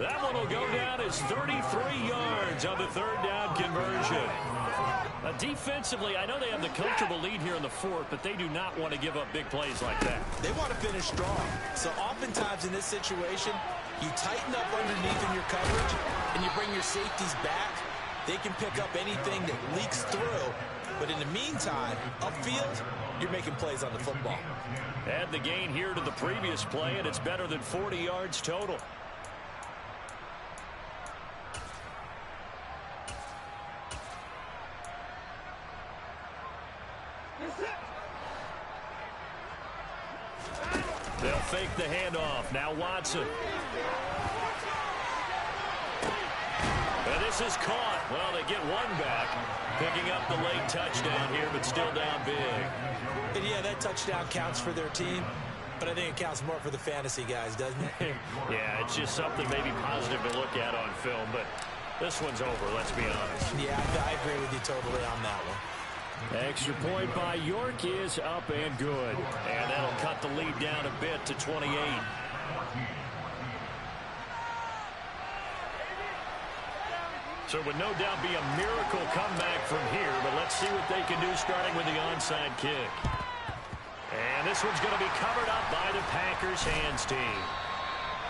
That one will go down as 33 yards on the third down conversion. Defensively, I know they have the comfortable lead here in the fourth, but they do not want to give up big plays like that. They want to finish strong. So oftentimes in this situation, you tighten up underneath in your coverage, and you bring your safeties back. They can pick up anything that leaks through. But in the meantime, upfield, you're making plays on the football. Add the gain here to the previous play, and it's better than 40 yards total. They'll fake the handoff. Now Watson. And this is caught. Well, they get one back. Picking up the late touchdown here, but still down big. And yeah, that touchdown counts for their team, but I think it counts more for the fantasy guys, doesn't it? Yeah, it's just something maybe positive to look at on film, but this one's over, let's be honest. Yeah, I agree with you totally on that one. Extra point by York is up and good. And that'll cut the lead down a bit to 28. So it would no doubt be a miracle comeback from here, but let's see what they can do starting with the onside kick. And this one's going to be covered up by the Packers hands team.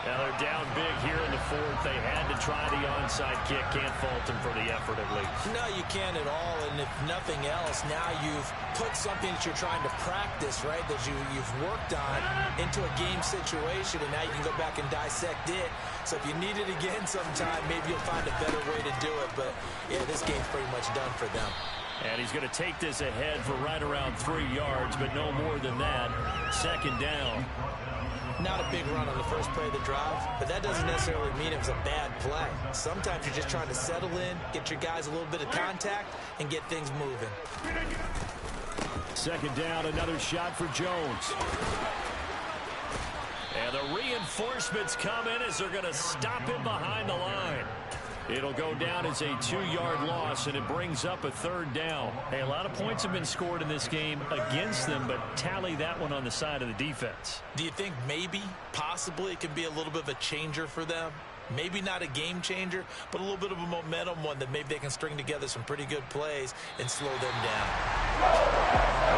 Now they're down big here in the fourth. They had to try the onside kick. Can't fault them for the effort at least. No, you can't at all. And if nothing else, now you've put something that you're trying to practice, right, that you've worked on into a game situation, and now you can go back and dissect it. So if you need it again sometime, maybe you'll find a better way to do it. But, yeah, this game's pretty much done for them. And he's going to take this ahead for right around 3 yards, but no more than that. Second down. Not a big run on the first play of the drive, but that doesn't necessarily mean it was a bad play. Sometimes you're just trying to settle in, get your guys a little bit of contact, and get things moving. Second down, another shot for Jones. And the reinforcements come in as they're going to stop him behind the line. It'll go down as a 2-yard loss, and it brings up a third down. Hey, a lot of points have been scored in this game against them, but tally that one on the side of the defense. Do you think maybe, possibly, it could be a little bit of a changer for them? Maybe not a game changer, but a little bit of a momentum one that maybe they can string together some pretty good plays and slow them down.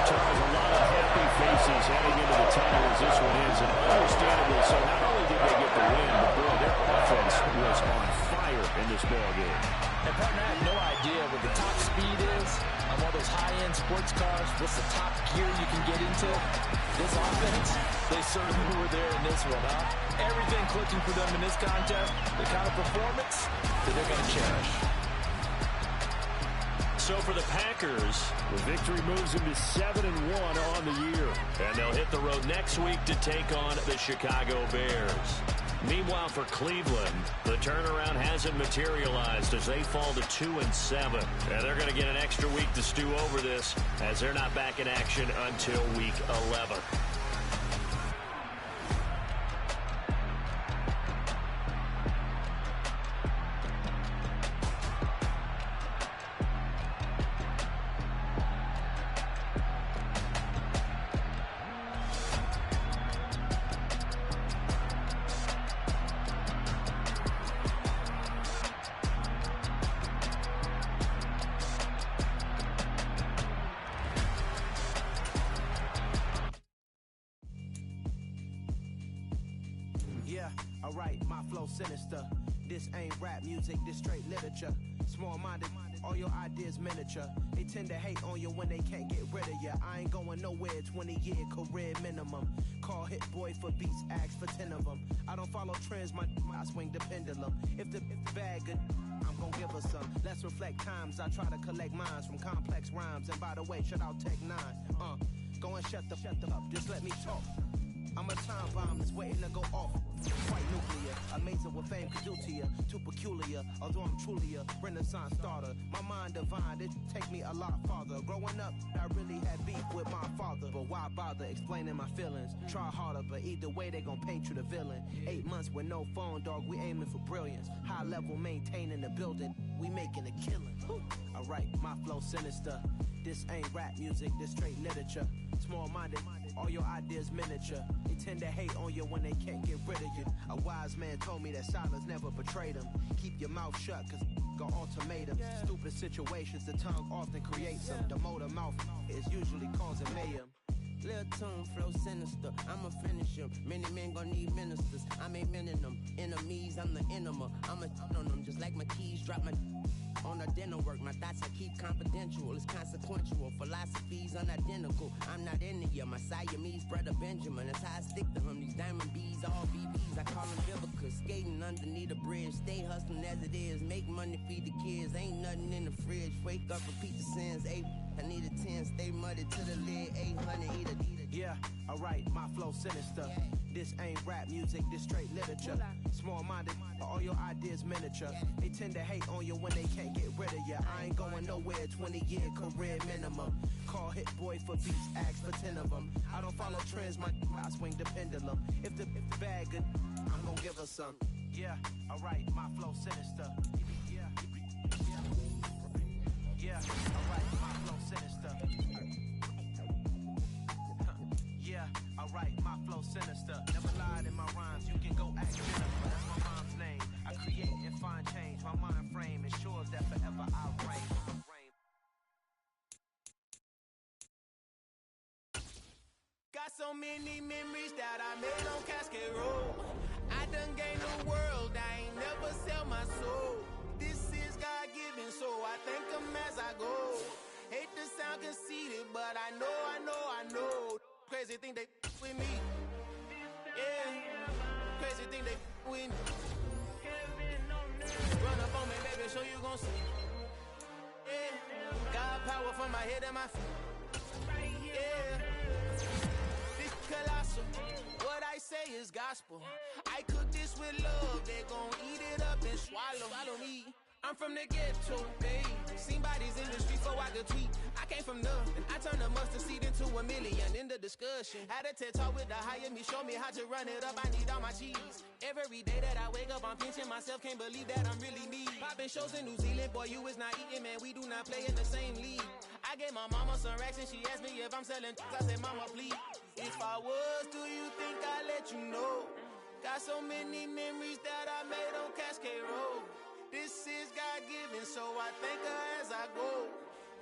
There's a lot of happy faces heading into the tunnel as this one is, and understandable. So not only did they get the win, but boy, their offense was on fire in this ball game. And partner, I have no idea what the top speed is on one of those high-end sports cars. What's the top gear you can get into? This offense, they certainly were there in this one, huh? Everything clicking for them in this contest, the kind of performance that they're going to cherish. So for the Packers, the victory moves them to 7-1 on the year. And they'll hit the road next week to take on the Chicago Bears. Meanwhile, for Cleveland, the turnaround hasn't materialized as they fall to 2-7. And they're going to get an extra week to stew over this as they're not back in action until week 11. Alright, my flow sinister. This ain't rap music, this straight literature. Small-minded, all your ideas miniature. They tend to hate on you when they can't get rid of you. I ain't going nowhere, 20-year career minimum. Call Hit Boy for beats, ask for 10 of them. I don't follow trends, I swing the pendulum. If the bag good, I'm gon' give her some. Let's reflect times, I try to collect minds from complex rhymes. And by the way, shut out Tech 9. Go and shut the up, just let me talk. I'm a time bomb that's waiting to go off. Quite nuclear, amazing what fame could do to you. Too peculiar, although I'm truly a renaissance starter. My mind divine, it take me a lot farther. Growing up, I really had beef with my father. But why bother explaining my feelings? Try harder, but either way they gon' paint you the villain. 8 months with no phone, dog, we aiming for brilliance. High level maintaining the building, we making a killing. Alright, my flow sinister. This ain't rap music, this straight literature. Small-minded, all your ideas miniature. They tend to hate on you when they can't get rid of you. A wise man told me that silence never betrayed him. Keep your mouth shut, cause got ultimatums. Stupid situations, the tongue often creates them. The motor mouth is usually causing mayhem. Lil' tune, flow sinister, I'ma finish him. Many men gon' need ministers, I'm a men in them. Enemies, I'm the enema, I'ma on them. Just like my keys, drop my on the dinner work. My thoughts I keep confidential, it's consequential. Philosophies unidentical, I'm not in ya. My Siamese brother Benjamin, that's how I stick to him. These diamond bees, all BBs, I call them biblicals. Skating underneath a bridge, stay hustling as it is. Make money, feed the kids, ain't nothing in the fridge. Wake up, repeat the sins, I need a 10, stay muddy to the lid, 800, eat a. Yeah, alright, my flow sinister. This ain't rap music, this straight literature. Small-minded, all your ideas miniature. They tend to hate on you when they can't get rid of you. I ain't going nowhere, 20-year career minimum. Call Hit Boy for beats, ask for 10 of them. I don't follow trends, I swing the pendulum. If the bag good, I'm gonna give her some. Yeah, alright, my flow sinister. Yeah, alright, my flow sinister. Yeah, alright, my flow sinister. Never lied in my rhymes, you can go ask Jennifer. That's my mom's name. I create and find change. My mind frame ensures that forever I'll reign. Got so many memories that I made on Cascade Road. I done gained the world, I ain't never sell my soul. This is God-given, so I thank him as I go. Hate to sound conceited, but I know. Crazy thing they with me. Yeah, crazy thing they with me. Run up on me, baby, so you gon' see. Yeah, got power from my head and my feet. Yeah, this colossal. What I say is gospel. I cook this with love, they gon' eat it up and swallow me. I'm from the ghetto, babe. Seen bodies in the street before I could tweet. I came from nothing. I turned a mustard seed into a million in the discussion. Had a TED talk with the higher me, show me how to run it up. I need all my cheese. Every day that I wake up, I'm pinching myself. Can't believe that I'm really me. Popping shows in New Zealand, boy, you is not eating, man. We do not play in the same league. I gave my mama some racks and she asked me if I'm selling. I said, mama, please. If I was, do you think I'd let you know? Got so many memories that I made on Cascade Road. This is God-given, so I thank her as I go.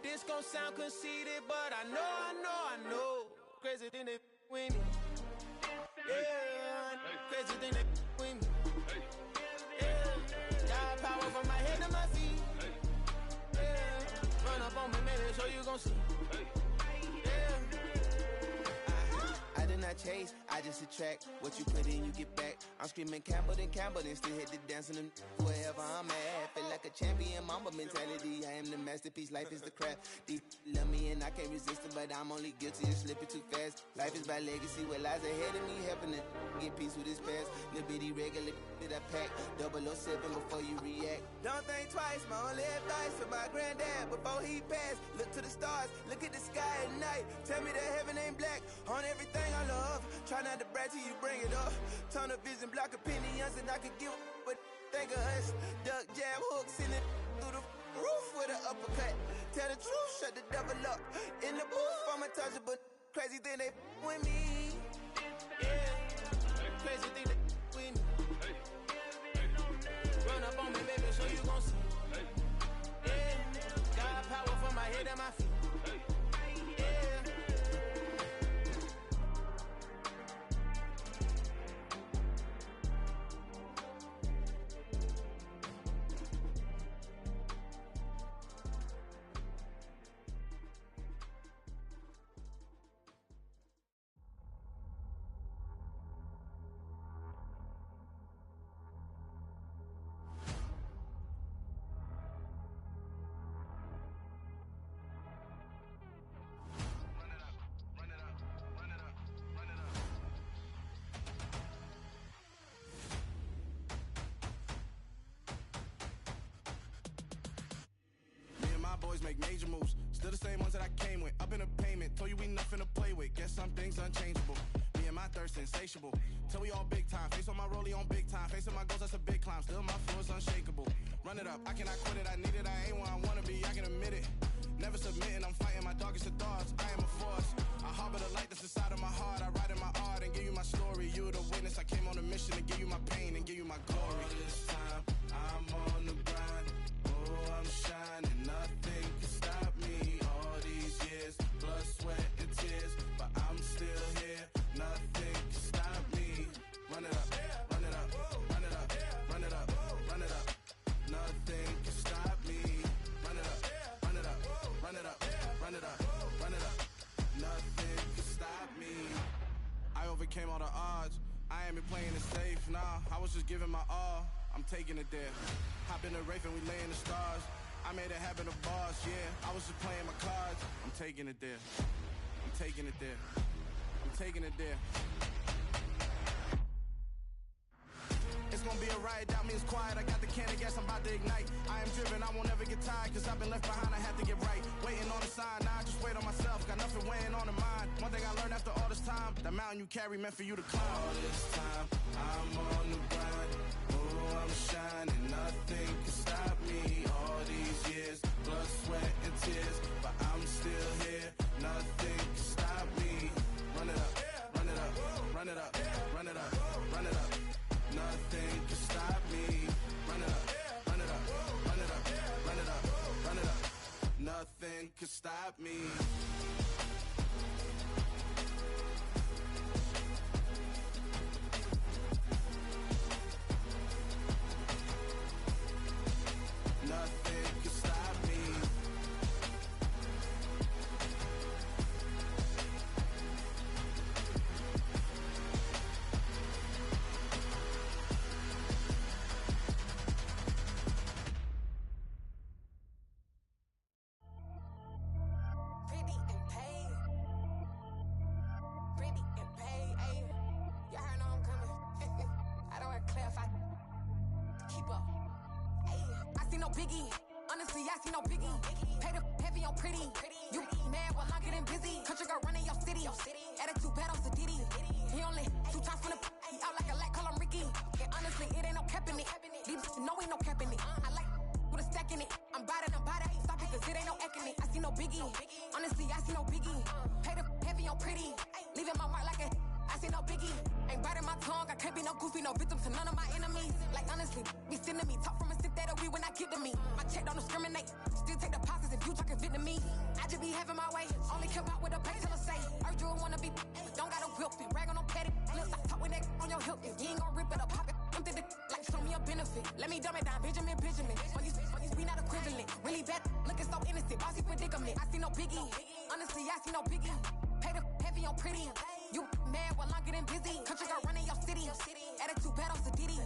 This gon' sound conceited, but I know. Crazy thing they with me. Yeah, crazy thing they with me. Yeah, got power from my head to my feet. Yeah, run up on me, maybe, so you gon' see. Yeah. I did not chase, I just attract. What you put in, you get back. I'm screaming Campbell, then still hit the dancing and wherever I'm at. Feel like a champion, mamba mentality. I am the masterpiece, life is the craft. These love me and I can't resist it, but I'm only guilty of slipping too fast. Life is by legacy, what lies ahead of me, helping to get peace with this past. Little bitty regular that I pack, 007 before you react. Don't think twice, my only advice for my granddad before he passed. Look to the stars, look at the sky at night. Tell me that heaven ain't black on everything I love. Try not to brag till you bring it up. Tunnel vision, block opinions, and I could give but think of us. Duck, jab, hooks in it through the roof with an uppercut. Tell the truth, shut the devil up. In the booth, I'm untouchable. Crazy thing they with me. Yeah, crazy thing they with me. Run up on me, baby, so you gon' see. Yeah, got power from my head and my feet. make major moves. Still the same ones that I came with. Up in a payment, told you we nothing to play with. Guess some things unchangeable. Me and my thirst insatiable. Till we all big time. Face on my rollie on big time. Facing my goals, that's a big climb. Still my flow is unshakable. Run it up, I cannot quit it. I need it, I ain't where I wanna be, I can admit it. Never submitting, I'm fighting my darkest of thoughts. I am a force. I harbor the light that's inside of my heart. I write in my art and give you my story. You the witness. I came on a mission to give you my pain and give you my glory. All this time, I'm on the grind. Oh, I'm shining. Nothing can stop me. All these years, blood, sweat, and tears. But I'm still here. Nothing can stop me. Run it up, run it up, run it up, run it up, run it up. Nothing can stop me. Run it up, run it up, run it up, run it up, run it up. Nothing can stop me. I overcame all the odds. I ain't been playing it safe, nah. I was just giving my all. I'm taking it there. Hop in the Wraith and we lay in the stars. I made it happen to boss, yeah. I was just playing my cards. I'm taking it there. I'm taking it there. I'm taking it there. It's gonna be a riot, doubt me it's quiet. I got the can of gas, I'm about to ignite. I am driven, I won't ever get tired, cause I've been left behind, I had to get right. Waiting on the sign, now I just wait on myself. Got nothing weighing on the mind. One thing I learned after all this time, the mountain you carry meant for you to climb. All this time, I'm on the grind. Oh, I'm shining, nothing can stop me. All these years, blood, sweat, and tears. But I'm still here, nothing can stop me. Run it up, run it up, run it up, run it up, run it up. Nothing can stop me. Run it up, run it up, run it up, run it up, run it up. Nothing can stop me. Nothing can stop me. Biggie, honestly, I see no biggie. Pay the heavy on pretty. You mad while I'm getting busy. Country girl running your city. Attitude bad on Sadiddy. He only 2 times from the he out like a lack, call him Ricky. And honestly, it ain't no cap in it. These know ain't no cap in it. I like with a stack in it. I'm bad, ain't stop it, cause it ain't no eck in it. I see no biggie. Honestly, I see no biggie. Pay the heavy on pretty. Leaving my mark like a I see no biggie. Ain't biting my tongue, I can't be no goofy, no victim to none of my enemies. Like honestly, be sending me talk from a sit that we when I get to me. My check don't discriminate, still take deposits if you talking Vietnamese. I just be having my way, only care about what the pay tell her say. Urge you wanna be, don't got no whip, rag on no petty. Lips I talk with that on your hip, if you ain't gon' rip it up, pop it. I'm thinking like show me a benefit. Let me dumb it down, Benjamin. All you we not equivalent. Really bad, looking so innocent, bossy predicament. I see no biggie, honestly I see no biggie. Pay the heavy on pretty. You mad while I'm getting busy. Country girl running your city. Attitude bad on Sadiddy.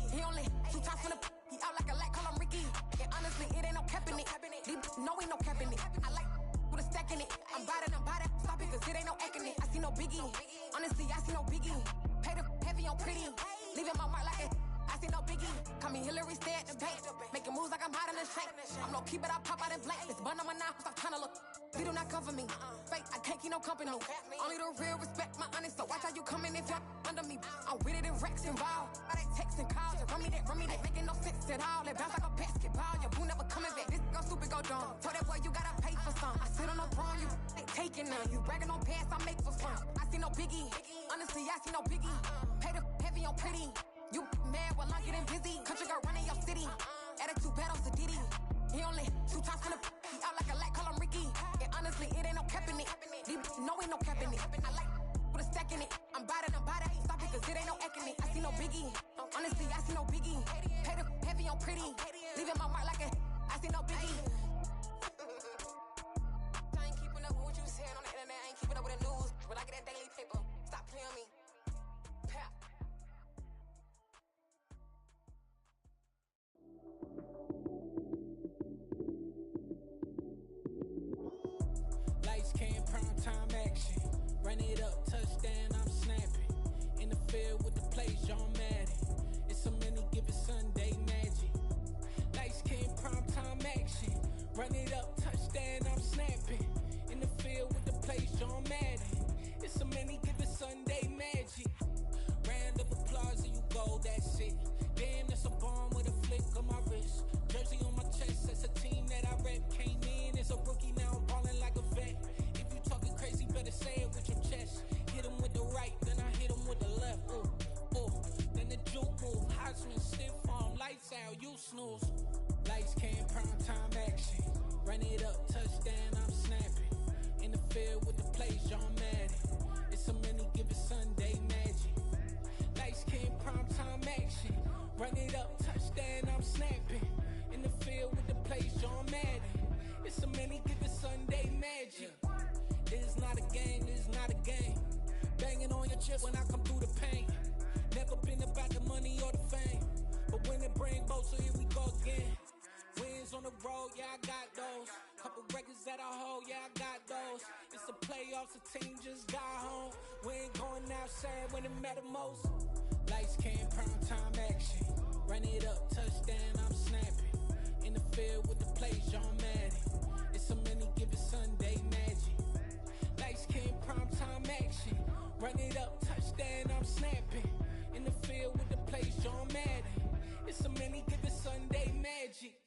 He only 2 times from the he out like a lack, call him Ricky. And honestly, it ain't no cap in it. These know ain't no cap in it. I like with a stack in it. I'm bad, stop it, cause it ain't no eck in it. I see no biggie. Honestly, I see no biggie. Pay the heavy on pretty. Leaving my mark like a I see no biggie. Call me Hillary, stay at the bank. Making moves like I'm hiding in the shank. I'm low key, but I pop out in blank. It's bun on my knife, stop trying to look. They do not cover me. Fake, I can't keep no company. Only the real respect my honest. So watch how you coming if you're under me. I'm with it in Rex involved. All they texts and calls. Run me that, making no sense at all. They bounce like a basketball. Your boo never coming back. This go stupid, go dumb. Told that boy you gotta pay for some. I sit on the throne, you ain't taking none. You bragging on pants, I make for fun. I see no biggie. Honestly, I see no biggie. Pay the heavy on pretty. You mad while I'm getting busy. Country girl running your city. Attitude bad on Sadiddy. He only 2 times from the he out like a lack, call him Ricky. And honestly, it ain't no cap in it. These know ain't no cap in it. I like with a stack in it. I'm bad, ain't stop it, cause it ain't no eck in it. I see no biggie. Honestly, I see no biggie. Pay the heavy on pretty. Leaving my mark like a I see no biggie. I ain't keeping up with what you saying on the internet. I ain't keeping up with the news. When I get that daily paper, stop playing on me. Pap. Lights came, prime time action. Run it up, touchdown, I'm snapping. In the field with the plays, John Madden. It's a many given Sunday magic. Lights came, prime time action. Run it up, touchdown. touchdown, I'm snapping. In the field with the place, John Madden. It's so many, give it Sunday magic. Round of applause, and you go, that's it. Damn, that's a bomb with a flick on my wrist. Jersey on my chest, that's a team that I rep. Came in as a rookie, now I'm ballin' like a vet. If you talking crazy, better say it with your chest. Hit him with the right, then I hit him with the left. Ooh, ooh. Then the juke move, Heisman, stiff arm, lights out, you snooze. Lights came, prime time action. Run it up, touchdown, I'm snapping. In the field with the place, John Madden. It's so many, give it Sunday magic. Lights came, prime time action. Run it up, touchdown, I'm snapping. In the field with the place, John Madden. It's so many, give it Sunday magic. It is not a game, it is not a game. Banging on your chest when I come through the pain. Never been about the money or the fame. But when it bring both, so here we go again. Wins on the road, yeah, I got those. Couple records that I hold, yeah, I got those. It's the playoffs, the team just got home. We ain't going outside when it matter most. Lights came, prime time action. Run it up, touchdown, I'm snapping. In the field with the place, John Madden. It's so many, give it Sunday magic. Lights came, prime time action. Run it up, touchdown, I'm snapping. In the field with the place, John Madden. It's so many, give it Sunday magic.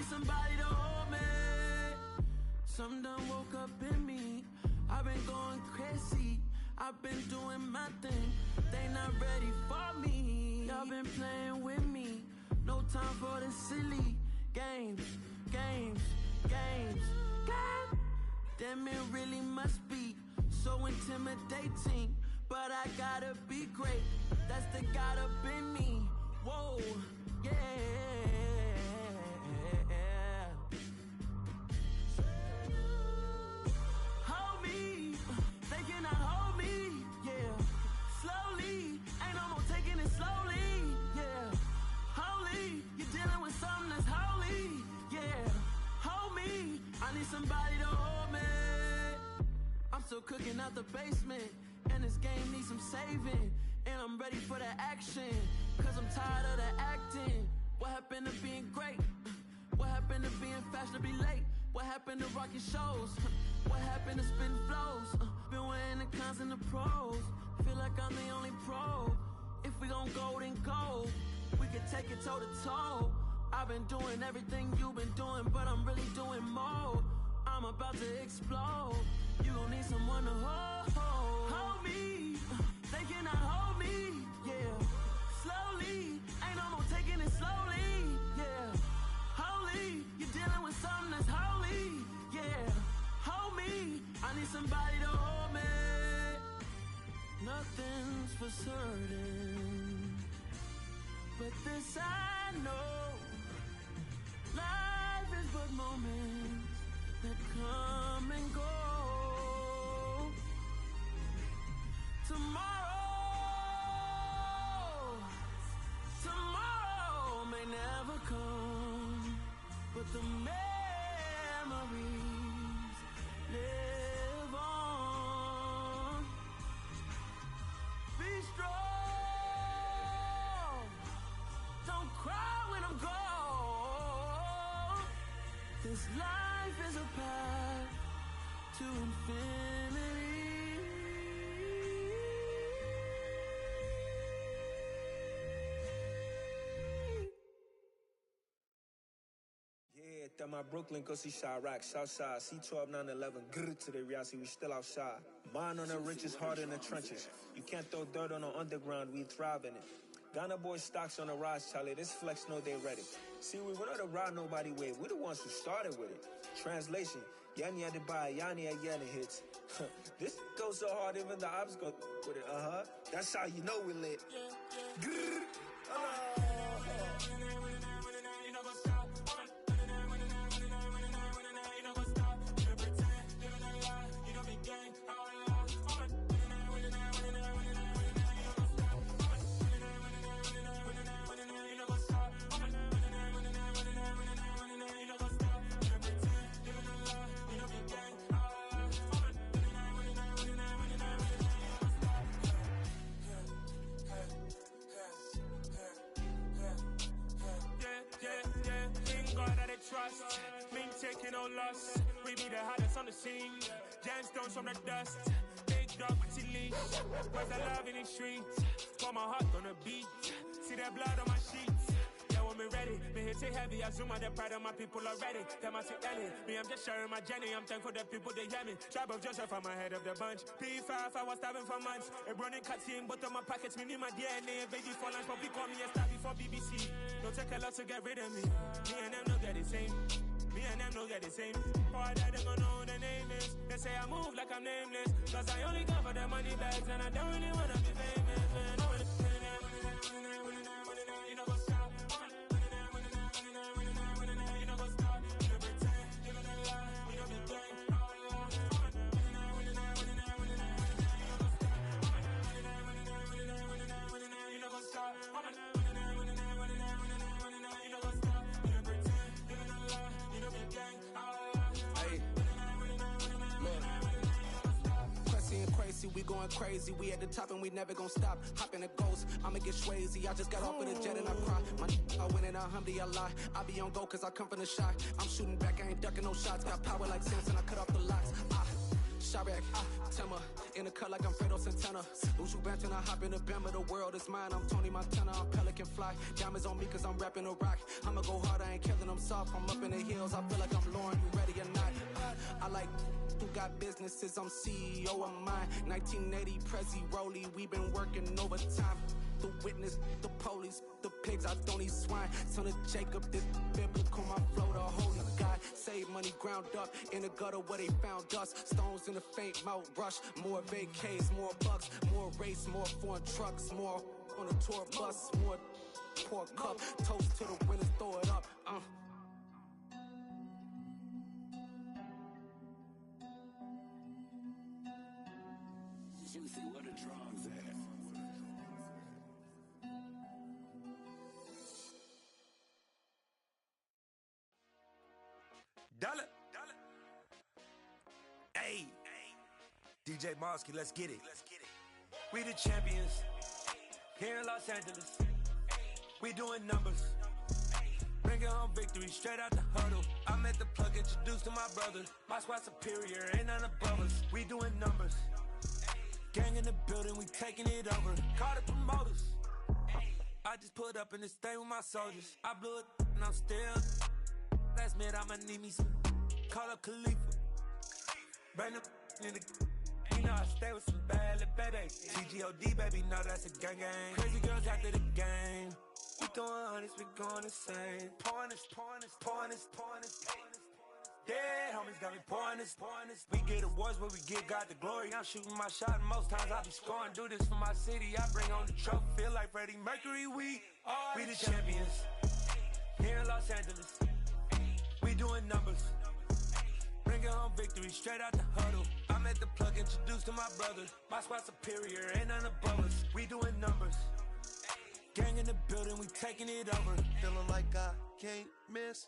Somebody to hold me. Some done woke up in me. I've been going crazy. I've been doing my thing. They not ready for me. Y'all been playing with me. No time for the silly games. God damn, it really must be so intimidating. But I gotta be great. That's the God up in me. Whoa, yeah. Somebody to hold me. I'm still cooking out the basement, and this game needs some saving. And I'm ready for the action, cause I'm tired of the acting. What happened to being great? What happened to being fashionably late? What happened to rocking shows? What happened to spitting flows? Been wearing the cons and the pros. Feel like I'm the only pro. If we gon' go, then go. We can take it toe to toe. I've been doing everything you've been doing, but I'm really doing more. I'm about to explode. You gon' need someone to hold me. They cannot hold me, yeah. Slowly, ain't no more taking it slowly, yeah. Holy, you're dealing with something that's holy, yeah. Hold me, I need somebody to hold me. Nothing's for certain, but this I know. Life is but moments that come and go. Tomorrow may never come, but the memories live on. Be strong, don't cry when I'm gone. This life is a path to infinity. Yeah, at my Brooklyn, go see Chirac, Southside, C12, 911, grrr to the reality, we still outside. Mine on the riches, hard in the trenches. You can't throw dirt on the underground, we thrive in it. Ghana boy stocks on the rise, Charlie. This flex know they ready. See, we were not to ride nobody way. We the ones who started with it. Translation, Yanni had to buy Yanni at Yanni hits. This goes so hard, even the ops go with it. That's how you know we lit. Trust, me taking no loss. We be the hottest on the scene. Gemstones from the dust. Big dog with your leash. Where's the love in the streets? Pour my heart on the beat. See that blood on my sheets. Yeah, when me ready, me hit it heavy. I zoom out the pride of my people already. Them I say Ellie, me I'm just sharing my journey. I'm thankful that people they hear me. Tribe of Joseph, I'm ahead of the bunch. P5, I was starving for months. A running cutscene, but on my pockets, me need my DNA. Baby for lunch, but we call me a star before BBC. Don't take a lot to get rid of me. Me and them no get the same. Me and them no get the same. Boy, that they gonna know who the name is. They say I move like I'm nameless. Cause I only come for the money bags and I don't really wanna be famous, man. You know what's up? You know what's up? You know pretend, you know the lie, you know the game. You know what's up? We going crazy, we at the top and we never gonna stop. Hop in a ghost, I'ma get swayzy. I just got off of the jet and I cry. I win in a Humvee, I lie. I be on go cause I come from the shot. I'm shooting back, I ain't ducking no shots. Got power like Samson, I cut off the locks. Sharek, Timmer, in the cut like I'm Fredo Santana. Lose you bench and I hop in the Bama, the world is mine. I'm Tony Montana, I'm Pelican Fly. Diamonds on me cause I'm rapping a rock. I'ma go hard, I ain't killing them soft. I'm up in the hills, I feel like I'm Lauren, you ready or not? I like who got businesses, I'm CEO of mine. 1980 Prezi Rolly, we been working overtime. The witness, the police, the pigs, I don't eat swine. Son of Jacob, this biblical, my flow, the holy God. Save money ground up in the gutter where they found us. Stones in the faint Mount Rush. More vacays, more bucks, more race, more foreign trucks, more on a tour bus, more pour cup. Toast to the winners, throw it up. Juicy, what a drums at. Dollar. Hey. DJ Mosky, let's get it. We the champions. Here in Los Angeles. We doing numbers. Bringing home victory straight out the huddle. I'm at the plug, introduced to my brothers. My squad superior, ain't none above us. We doing numbers. Gang in the building, we taking it over. Call the promoters. I just put up in this thing with my soldiers. I blew it and I'm still. Last minute I'ma need me some. Call up Khalifa. Bring up in the. You know I stay with some bad little baby. TGOD baby, know that's a gang gang. Crazy girls after the game. We throwing hundreds, we going insane. Pouring this. Yeah, homies got me pouring this. We get awards where we give God the glory. I'm shooting my shot and most times I be scoring. Do this for my city, I bring on the trophy. Feel like Freddie Mercury, we the champions. Here in Los Angeles, we doing numbers. Bringing home victory straight out the huddle. I'm at the plug, introduced to my brothers. My squad superior, ain't none above us. We doing numbers. Gang in the building, we taking it over. Feeling like I can't miss.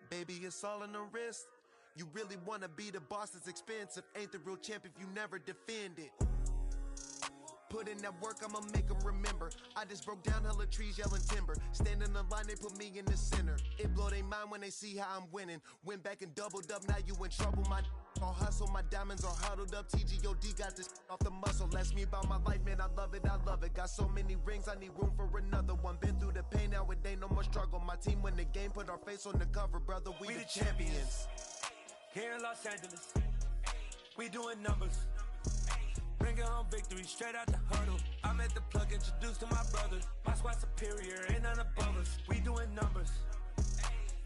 Baby, it's all in the wrist. You really wanna be the boss, it's expensive. Ain't the real champ if you never defend it. Put in that work, I'ma make them remember. I just broke down hella trees, yelling timber. Stand in the line, they put me in the center. It blow their mind when they see how I'm winning. Went back and doubled up, now you in trouble. My all hustle, my diamonds are huddled up. TGOD got this off the muscle. Ask me about my life, man, I love it. Got so many rings, I need room for another one. Been through the pain, now it ain't no more struggle. My team win the game, put our face on the cover, brother. We the champions. Here in Los Angeles, we doing numbers. Bringing home victory straight out the huddle. I'm at the plug, plug, introduced to my brother. My squad superior, ain't none above us. We doing numbers.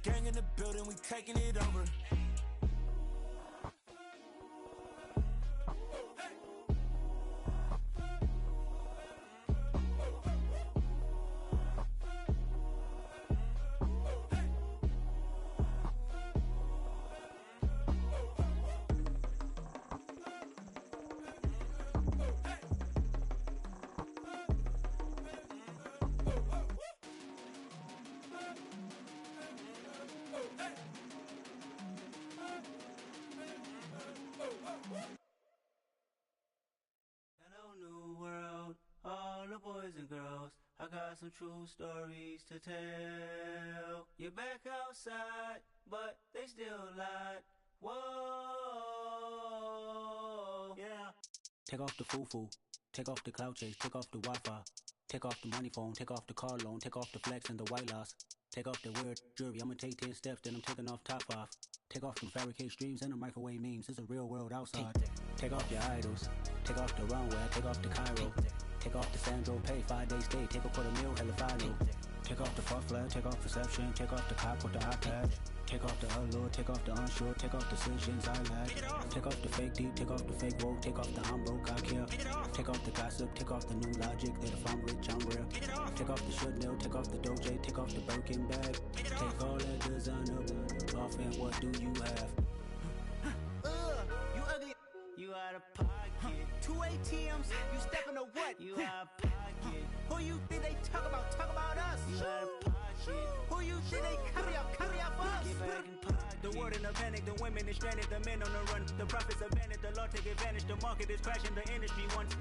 Gang in the building, we taking it over. Hello, new world, all the boys and girls. I got some true stories to tell. You're back outside, but they still lied. Whoa, yeah. Take off the foo-foo, take off the cloud chase, take off the Wi-Fi, take off the money phone, take off the car loan, take off the flex and the white loss. Take off the weird jewelry, I'ma take 10 steps, then I'm taking off top 5. Take off them fabricated streams and the microwave memes, it's a real world outside. Take off your idols, take off the runway, take off the Cairo. Take off the Sandro pay, 5-day stay, take a $250,000, hella final. Take off the fuck flag, take off perception, take off the cop with the iPad. Take off the allure, take off the unsure, take off decisions I lack. Take off the fake deep, take off the fake woke, take off the I'm broke, I care. Take off the gossip, take off the new logic that if I'm rich, I'm real. Take off the should know, take off the Doja, take off the Birkin bag. Take all that designer off and what do you have? You ugly. You out of pocket. 2 ATMs, you stepping to what? You out of pocket. Who you think they talk about? Talk about us. You out of pocket. Who you think they carry up for us? Get back in pocket. The world in a panic, the women is stranded, the men on the run. The profits abandoned, the law take advantage. The market is crashing, the industry wants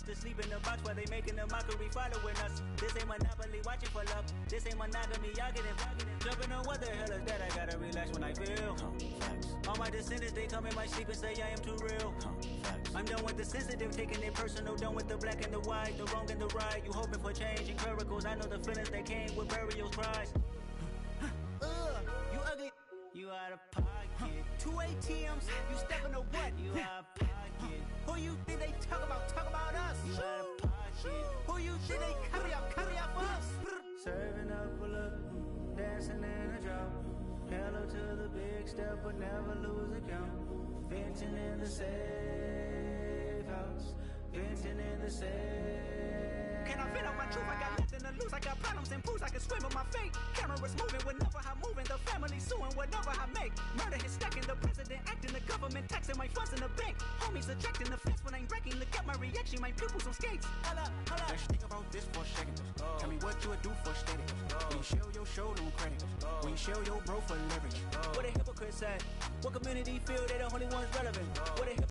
to sleep in the box while they making a mockery following us. This ain't Monopoly, watching for love. This ain't monogamy, y'all getting jumping on what the hell is that? I gotta relax when I feel. All my descendants, they come in my sleep and say I am too real. I'm done with the sensitive, taking it personal. Done with the black and the white, the wrong and the right. You hoping for change and miracles. I know the feelings that came with burial cries. You ugly. You out of pocket. 2 ATMs, you stepping to what? You out of pocket. Who you think they talk about? Talk about us. You out of pocket. Who you think they carry up for us? Serving up a look, dancing in a drop. Hello to the big step, but never lose account. Venting in the safe house. Venting in the safe. Can I vent out my truth? I got nothing to lose. I got problems and pools. I can swim with my fate. Cameras moving whenever I'm moving. The family suing whatever I make. Murder is stacking. The president acting. The government taxing my funds in the bank. Homies attracting the fence when I'm wrecking. Look at my reaction. My pupils on skates. Holla, holla. Let's think about this for a second. Tell me what you would do for steady. When you show your show, no credit. When you show your bro for leverage. What a hypocrite said. What community feel they the only ones relevant? What